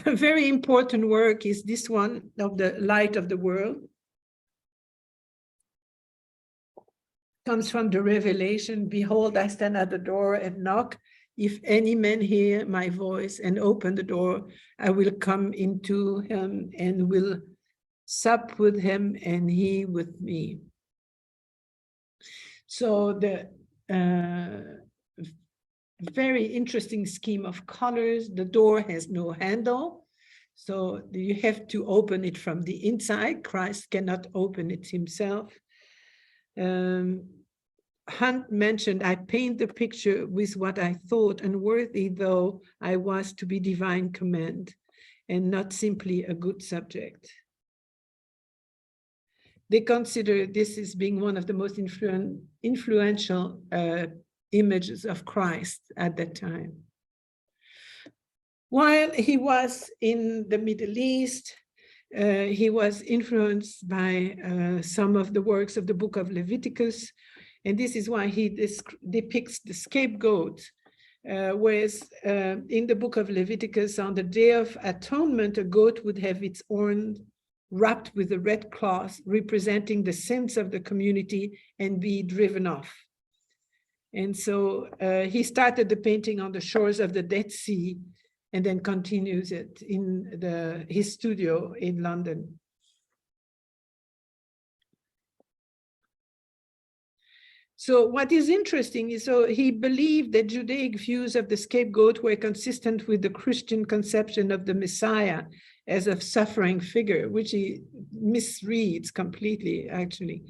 A very important work is this one of the Light of the World. comes from the Revelation. Behold, I stand at the door and knock. If any man hear my voice and open the door, I will come into him and will sup with him and he with me. So the very interesting scheme of colors. The door has no handle, so you have to open it from the inside. Christ cannot open it himself. Hunt mentioned, I paint the picture with what I thought, unworthy though I was to be divine command, and not simply a good subject. They consider this as being one of the most influential images of Christ at that time. While he was in the Middle East, he was influenced by some of the works of the book of Leviticus, and this is why he depicts the scapegoat, whereas in the book of Leviticus, on the Day of Atonement, a goat would have its horn wrapped with a red cloth representing the sins of the community and be driven off. And so he started the painting on the shores of the Dead Sea and then continues it in his studio in London. So what is interesting is, so he believed that Judaic views of the scapegoat were consistent with the Christian conception of the Messiah as a suffering figure, which he misreads completely, actually.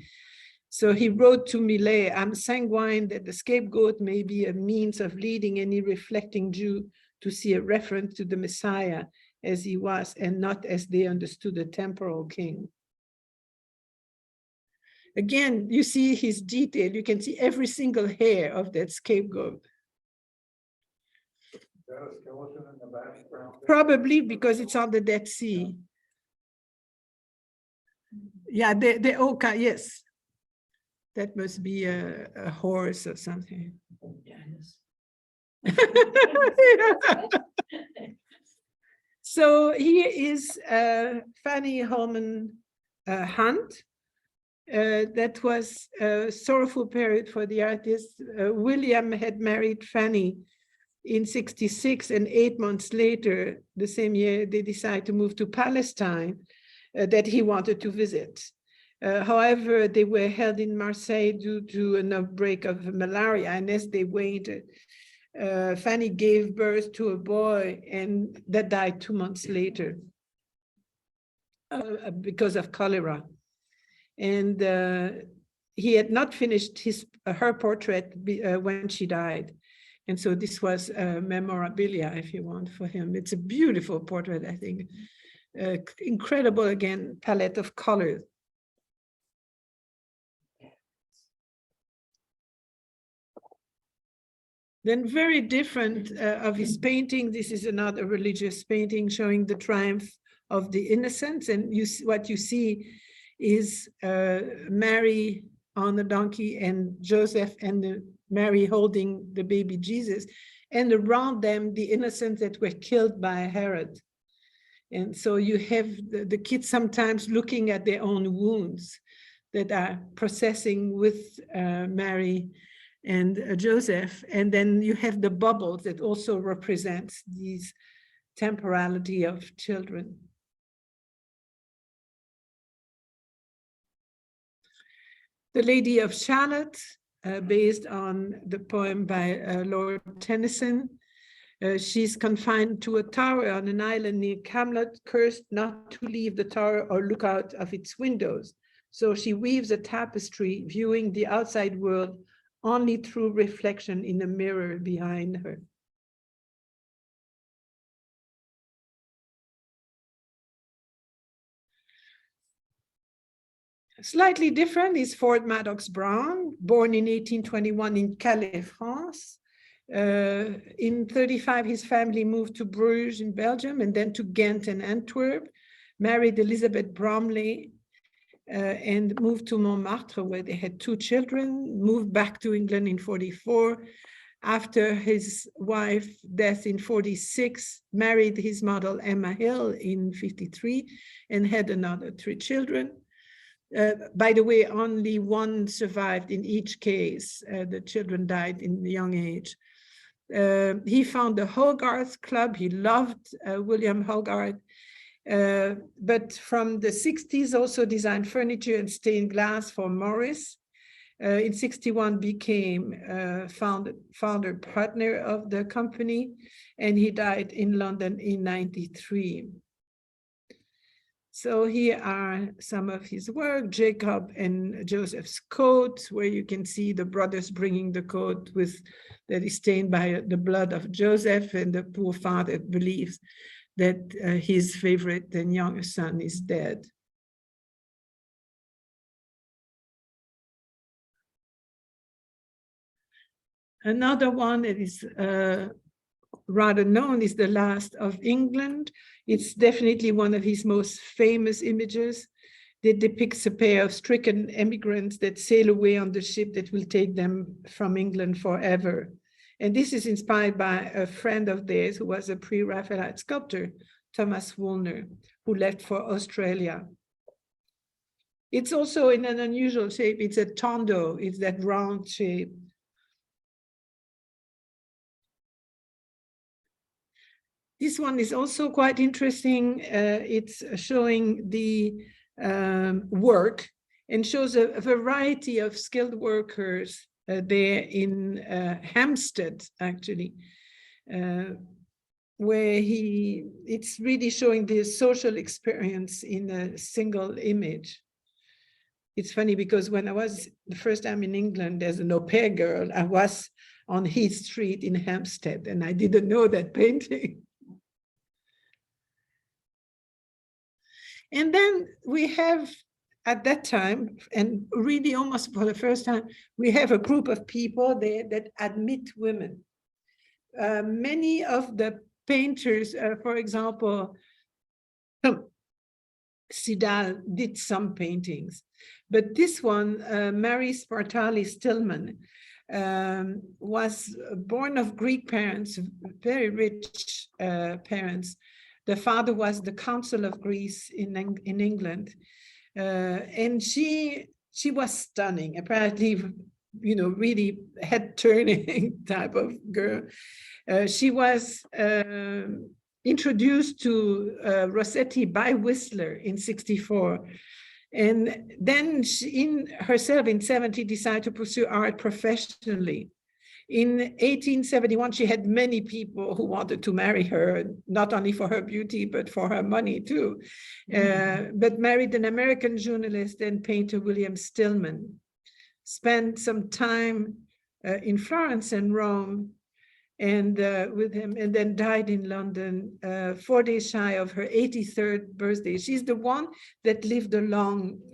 So he wrote to Millet, I'm sanguine that the scapegoat may be a means of leading any reflecting Jew to see a reference to the Messiah as he was, and not as they understood the temporal king. Again, you see his detail. You can see every single hair of that scapegoat. Is that a skeleton in the background? Probably because it's on the Dead Sea. Yeah, the oka, yes. That must be a horse or something. So here is Fanny Holman Hunt. That was a sorrowful period for the artist. William had married Fanny in '66, and 8 months later, the same year, they decided to move to Palestine that he wanted to visit. However, they were held in Marseille due to an outbreak of malaria, and as they waited, Fanny gave birth to a boy, and that died 2 months later because of cholera. And he had not finished her portrait when she died. And so this was memorabilia, if you want, for him. It's a beautiful portrait, I think. Incredible, again, palette of colors. Then very different of his painting. This is another religious painting showing the triumph of the innocents. And what you see is Mary on the donkey and Joseph and Mary holding the baby Jesus, and around them the innocents that were killed by Herod. And so you have the kids sometimes looking at their own wounds that are processing with Mary and Joseph, and then you have the bubbles that also represents these temporality of children. The Lady of Shalott, based on the poem by Lord Tennyson. She's confined to a tower on an island near Camelot, cursed not to leave the tower or look out of its windows. So she weaves a tapestry, viewing the outside world only through reflection in a mirror behind her. Slightly different is Ford Madox Brown, born in 1821 in Calais, France. In 35, his family moved to Bruges in Belgium and then to Ghent and Antwerp, married Elizabeth Bromley, and moved to Montmartre, where they had 2 children, moved back to England in 44. After his wife's death in 46, married his model Emma Hill in 53 and had another 3 children. By the way, only one survived in each case. The children died in a young age. He found the Hogarth Club. He loved William Hogarth. But from the 60s also designed furniture and stained glass for Morris. In 61 became founder partner of the company, and he died in London in 93. So here are some of his work, Jacob and Joseph's coat, where you can see the brothers bringing the coat that is stained by the blood of Joseph, and the poor father believes that his favorite and younger son is dead. Another one that is rather known is The Last of England. It's definitely one of his most famous images. That depicts a pair of stricken immigrants that sail away on the ship that will take them from England forever. And this is inspired by a friend of theirs who was a pre-Raphaelite sculptor, Thomas Woolner, who left for Australia. It's also in an unusual shape. It's a tondo, it's that round shape. This one is also quite interesting. It's showing the work and shows a variety of skilled workers there in Hampstead, actually, where it's really showing the social experience in a single image. It's funny because when I was the first time in England as an au pair girl, I was on Heath Street in Hampstead, and I didn't know that painting. And then we have, at that time, and really almost for the first time, we have a group of people there that admit women. Many of the painters, for example, Sidal did some paintings, but this one, Mary Spartali Stillman, was born of Greek parents, very rich parents. The father was the consul of Greece in England, and she was stunning. Apparently, you know, really head-turning type of girl. She was introduced to Rossetti by Whistler in '64, and then she, herself in '70, decided to pursue art professionally. In 1871, she had many people who wanted to marry her, not only for her beauty, but for her money too. But married an American journalist and painter, William Stillman. Spent some time in Florence and Rome and with him, and then died in London 4 days shy of her 83rd birthday. She's the one that lived the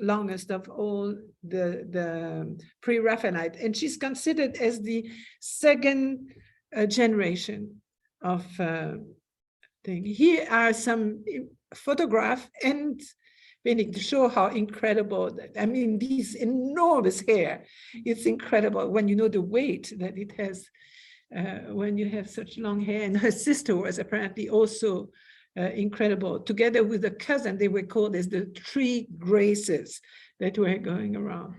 longest of all the pre-Raphaelite, and she's considered as the second generation of thing. Here are some photographs and painting to show how incredible, I mean, these enormous hair. It's incredible when you know the weight that it has. When you have such long hair, and her sister was apparently also incredible. Together with a cousin, they were called as the Three Graces that were going around.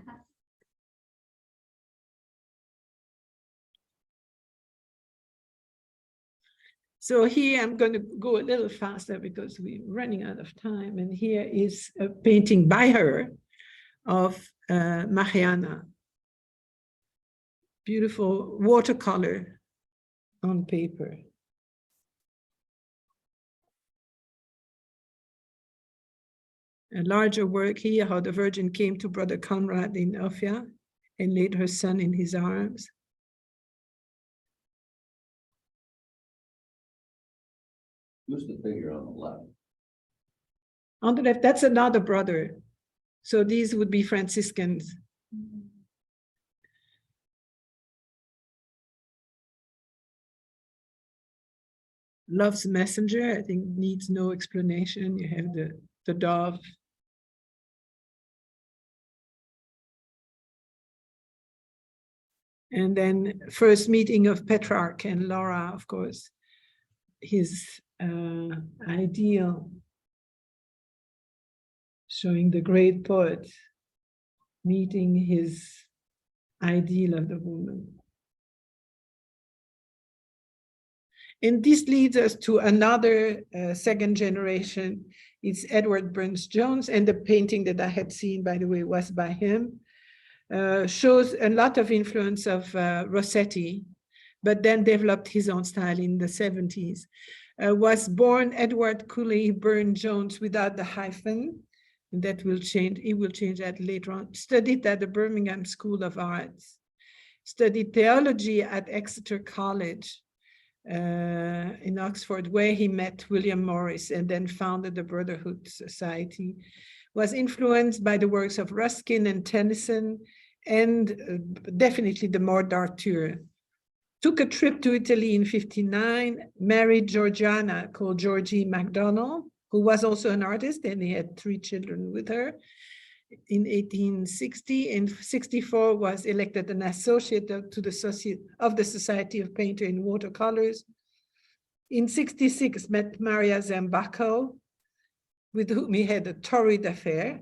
So here I'm going to go a little faster because we're running out of time. And here is a painting by her of Mariana. Beautiful watercolor on paper. A larger work here, how the Virgin came to Brother Conrad in Ophia and laid her son in his arms. Who's the figure on the left? On the left, that's another brother. So these would be Franciscans. Love's messenger, I think, needs no explanation. You have the dove. And then first meeting of Petrarch and Laura, of course, his ideal, showing the great poet meeting his ideal of the woman. And this leads us to another second generation. It's Edward Burne-Jones, and the painting that I had seen, by the way, was by him. Shows a lot of influence of Rossetti, but then developed his own style in the 70s. Was born Edward Cooley Burne-Jones without the hyphen. And that will change, he will change that later on. Studied at the Birmingham School of Arts. Studied theology at Exeter College in Oxford, where he met William Morris and then founded the Brotherhood Society. Was influenced by the works of Ruskin and Tennyson, and definitely the Morte d'Arthur. Took a trip to Italy in '59, married Georgiana, called Georgie MacDonald, who was also an artist, and he had 3 children with her. In 1860, in '64 was elected an associate of the Society of Painter in Watercolors. In '66 met Maria Zambacco, with whom he had a torrid affair.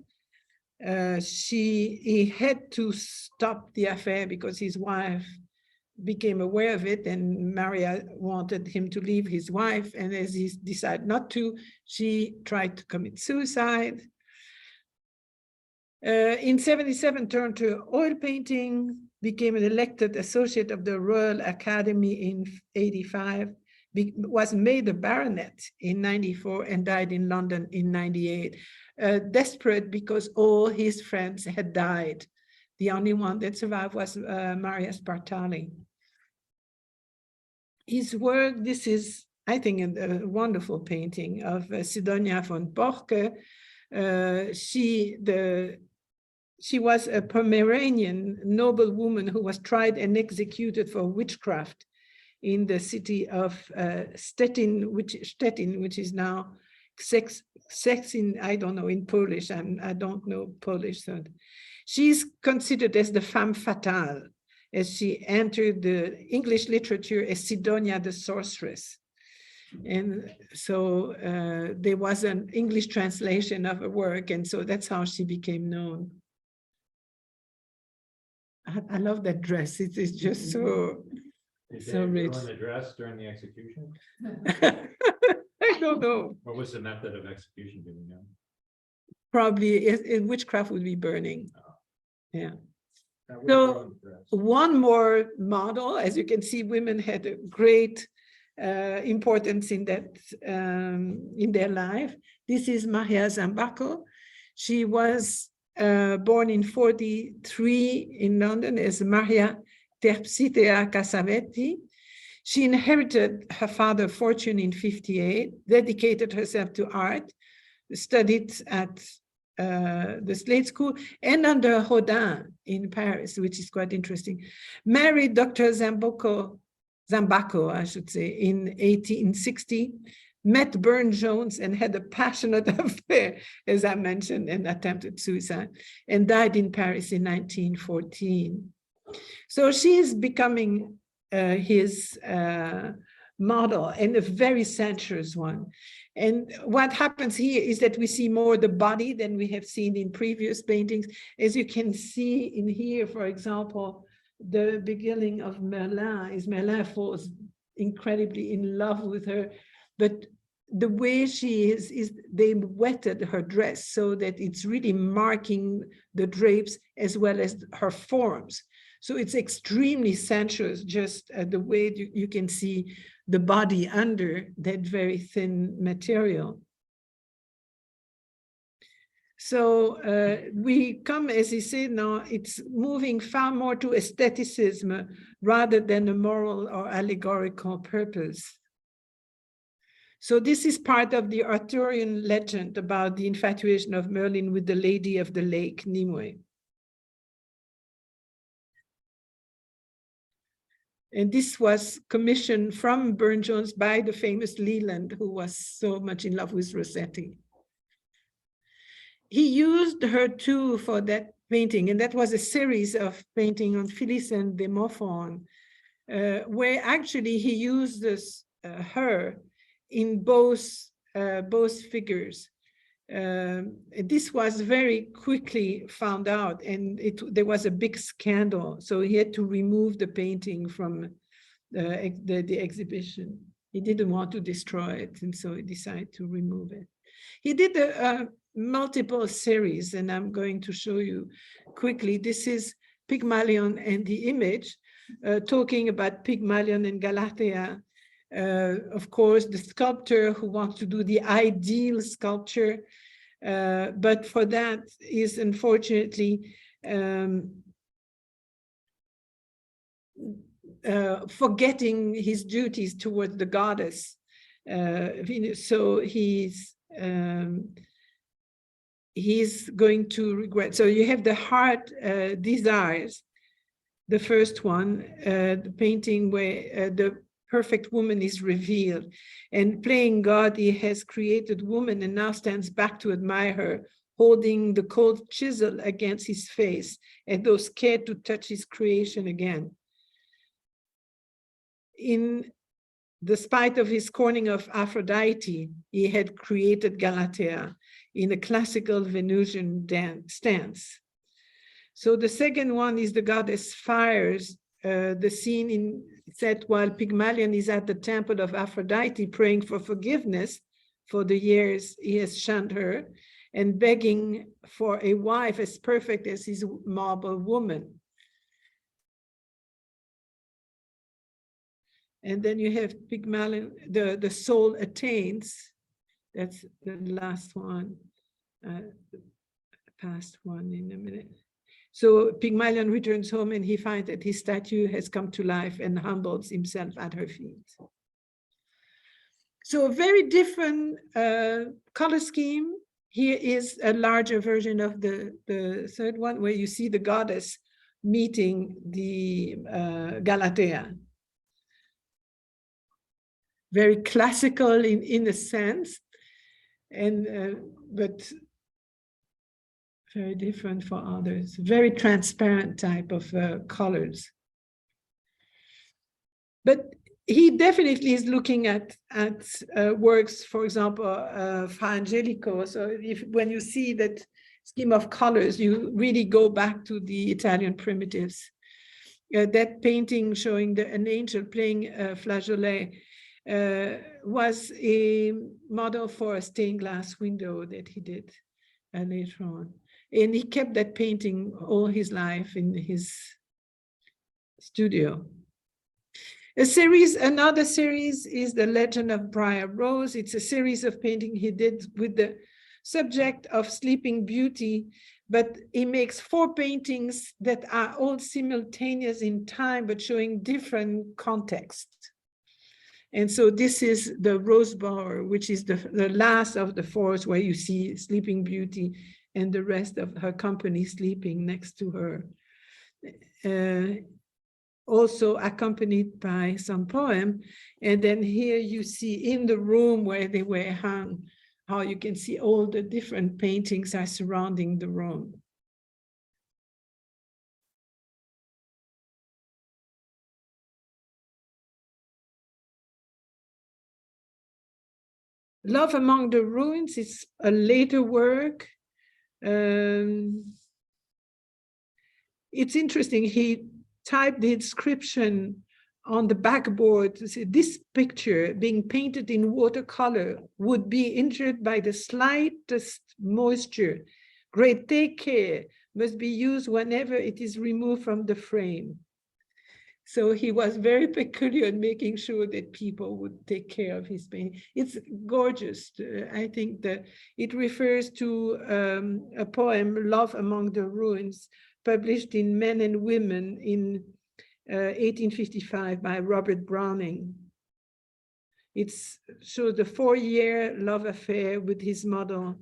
He had to stop the affair because his wife became aware of it, and Maria wanted him to leave his wife, and as he decided not to, she tried to commit suicide. In '77, turned to oil painting, became an elected associate of the Royal Academy in '85, was made a baronet in '94, and died in London in '98. Desperate because all his friends had died. The only one that survived was Maria Spartali. His work, this is, I think, a wonderful painting of Sidonia von Borke. She was a Pomeranian noblewoman who was tried and executed for witchcraft in the city of Stettin, which is now Szczecin, I don't know in Polish, I don't know Polish. So she's considered as the femme fatale, as she entered the English literature as Sidonia the sorceress. And so there was an English translation of her work, and so that's how she became known. I love that dress. It is just so Did so they rich. ruin the dress during the execution? I don't know. What was the method of execution, do we know? Probably witchcraft would be burning. Yeah. That would So, ruin the dress. One more model, as you can see, women had a great importance in that in their life. This is Maria Zambacco. She was born in '43 in London as Maria Terpsichea Cassavetti. She inherited her father's fortune in '58, dedicated herself to art, studied at the Slade School and under Rodin in Paris, which is quite interesting. Married Dr. Zambacco, I should say, in 1860, met Burne-Jones and had a passionate affair, as I mentioned, and attempted suicide, and died in Paris in 1914. So she is becoming his model, and a very sensuous one. And what happens here is that we see more the body than we have seen in previous paintings. As you can see in here, for example, the beginning of Merlin is Merlin falls incredibly in love with her, but the way she is they wetted her dress so that it's really marking the drapes as well as her forms. So it's extremely sensuous, just the way you can see the body under that very thin material. So we come, as he said, now it's moving far more to aestheticism rather than a moral or allegorical purpose. So this is part of the Arthurian legend about the infatuation of Merlin with the Lady of the Lake, Nimue. And this was commissioned from Burne-Jones by the famous Leland, who was so much in love with Rossetti. He used her too for that painting, and that was a series of painting on Phyllis and Demophon, where actually he used her in both figures. This was very quickly found out, and there was a big scandal. So he had to remove the painting from the exhibition. He didn't want to destroy it, and so he decided to remove it. He did multiple series, and I'm going to show you quickly. This is Pygmalion and the Image, talking about Pygmalion and Galatea. Of course, the sculptor who wants to do the ideal sculpture, but for that is unfortunately forgetting his duties towards the goddess. So he's going to regret. So you have the heart desires, the first one, the painting where the perfect woman is revealed, and playing God, he has created woman and now stands back to admire her, holding the cold chisel against his face, as though scared to touch his creation again. In the spite of his scorning of Aphrodite, he had created Galatea in a classical Venusian stance. So the second one is the goddess fires, the scene set while Pygmalion is at the temple of Aphrodite praying for forgiveness for the years he has shunned her and begging for a wife as perfect as his marble woman. And then you have Pygmalion, the soul attains. That's the last one, past one in a minute. So Pygmalion returns home and he finds that his statue has come to life and humbles himself at her feet. So a very different color scheme. Here is a larger version of the third one, where you see the goddess meeting the Galatea. Very classical in a sense, and but very different for others. Very transparent type of colors. But he definitely is looking at works, for example, Fra Angelico. So when you see that scheme of colors, you really go back to the Italian primitives. That painting showing an angel playing flageolet was a model for a stained glass window that he did later on. And he kept that painting all his life in his studio. Another series is The Legend of Briar Rose. It's a series of painting he did with the subject of Sleeping Beauty, but he makes 4 paintings that are all simultaneous in time, but showing different context. And so this is the Rose Bower, which is the last of the 4s, where you see Sleeping Beauty and the rest of her company sleeping next to her. Also accompanied by some poem. And then here you see in the room where they were hung, how you can see all the different paintings are surrounding the room. Love Among the Ruins is a later work. It's interesting, he typed the inscription on the backboard to say, this picture being painted in watercolor would be injured by the slightest moisture. Great take care, must be used whenever it is removed from the frame. So he was very peculiar in making sure that people would take care of his painting. It's gorgeous. I think that it refers to a poem, Love Among the Ruins, published in Men and Women in 1855 by Robert Browning. It shows the 4-year love affair with his model.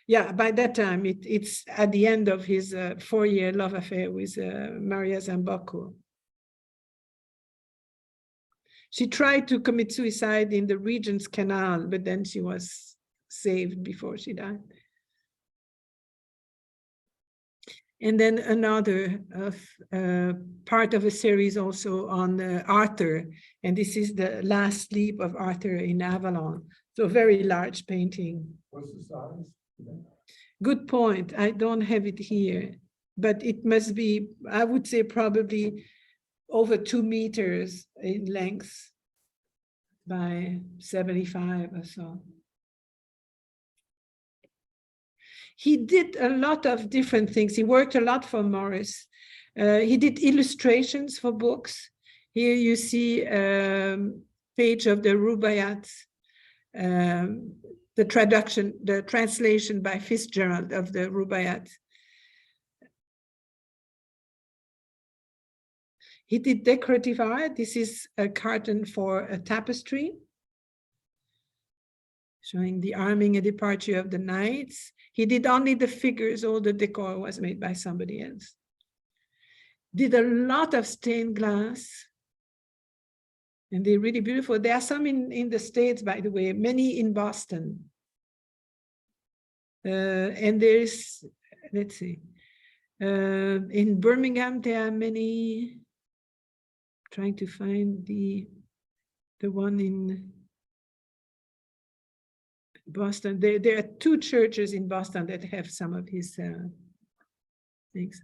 Yeah, by that time, it's at the end of his 4-year love affair with Maria Zambocco. She tried to commit suicide in the Regent's Canal, but then she was saved before she died. And then another part of a series also on Arthur. And this is the last sleep of Arthur in Avalon. So very large painting. What's the size? Good point. I don't have it here, but it must be, I would say probably over 2 meters in length by 75 or so. He did a lot of different things. He worked a lot for Morris. He did illustrations for books. Here you see a page of the Rubaiyat, the translation by Fitzgerald of the Rubaiyat. He did decorative art. This is a carton for a tapestry, showing the arming and departure of the knights. He did only the figures, all the decor was made by somebody else. Did a lot of stained glass. And they're really beautiful. There are some in the States, by the way, many in Boston. And there's, let's see, in Birmingham, there are many, trying to find the one in Boston. There are 2 churches in Boston that have some of his things.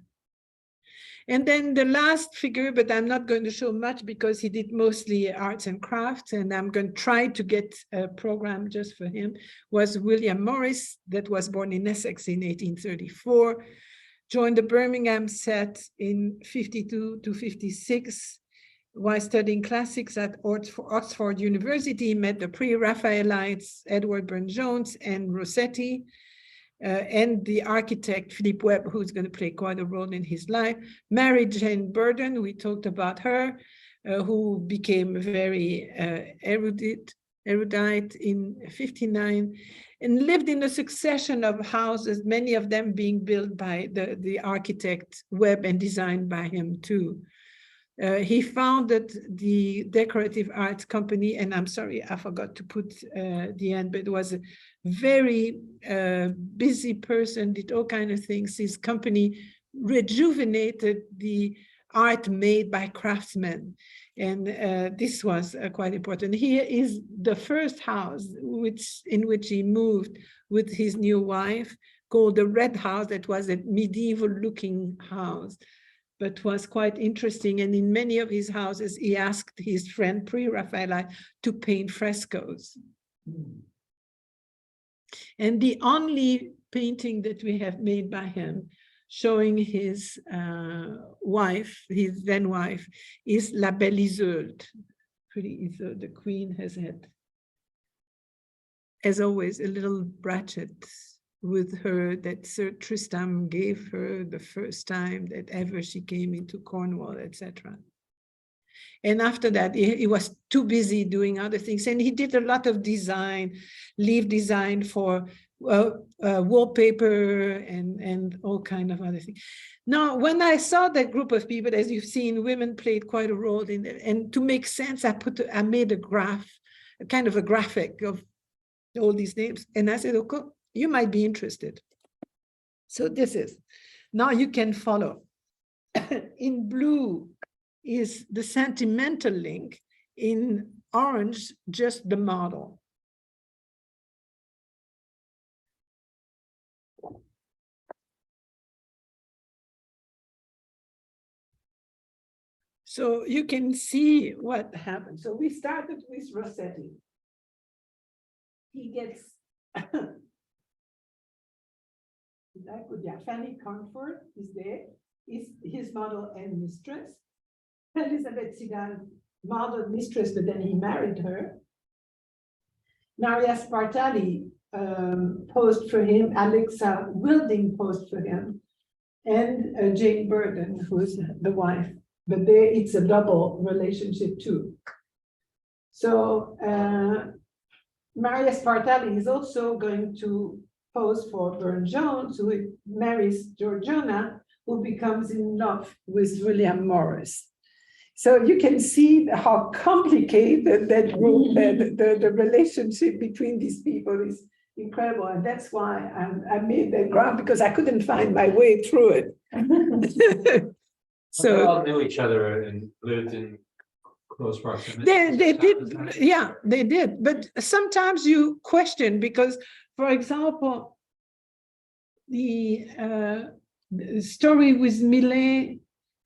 And then the last figure, but I'm not going to show much because he did mostly arts and crafts, and I'm going to try to get a program just for him, was William Morris, that was born in Essex in 1834, joined the Birmingham set in 52 to 56. While studying classics at Oxford University, met the pre-Raphaelites, Edward Burne-Jones and Rossetti, and the architect Philip Webb, who's going to play quite a role in his life. Married Jane Burden, we talked about her, who became very erudite in 59, and lived in a succession of houses, many of them being built by the architect Webb and designed by him too. He founded the Decorative Arts Company, and I'm sorry, I forgot to put the end, but it was a very busy person, did all kinds of things. His company rejuvenated the art made by craftsmen, and this was quite important. Here is the first house in which he moved with his new wife, called the Red House. That was a medieval-looking house, but was quite interesting. And in many of his houses, he asked his friend pre-Raphaelite to paint frescoes. And the only painting that we have made by him showing his wife, his then wife, is La Belle Isolde. Pretty Isolde, the queen has had, as always, a little brachet with her that Sir Tristram gave her the first time that ever she came into Cornwall, etc. And after that, he was too busy doing other things. And he did a lot of design, leaf design for wallpaper and all kind of other things. Now, when I saw that group of people, as you've seen, women played quite a role in it. And to make sense, I made a graph, a kind of a graphic of all these names. And I said, okay, you might be interested. So this is, now you can follow. In blue is the sentimental link, in orange, just the model. So you can see what happened. So we started with Rossetti. He gets Fanny Comfort is there, is his model and mistress. Elizabeth Siddal, model mistress, but then he married her. Maria Spartali posed for him, Alexa Wilding posed for him, and Jane Burden, who's the wife. But there it's a double relationship too. So Maria Spartali is also going to pose for Burne-Jones, who marries Georgiana, who becomes in love with William Morris. So you can see how complicated that group, the relationship between these people is incredible. And that's why I made that graph, because I couldn't find my way through it. So they all knew each other and lived in close proximity. They did, yeah, they did. But sometimes you question, because, for example, the story with Millet,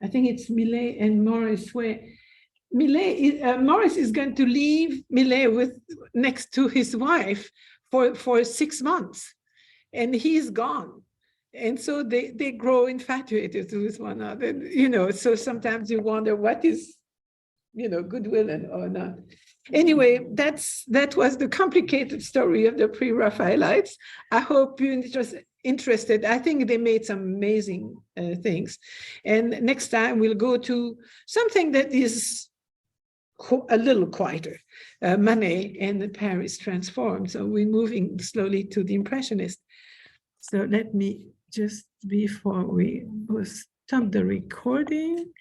I think it's Millet and Morris, where Morris is going to leave Millet next to his wife for 6 months, and he's gone. And so they grow infatuated with one another, so sometimes you wonder what is, goodwill or not. Anyway, that was the complicated story of the pre-Raphaelites. I hope you're interested. I think they made some amazing things. And next time we'll go to something that is a little quieter, Manet and the Paris Transformed. So we're moving slowly to the Impressionist. So let me just, before we stop the recording.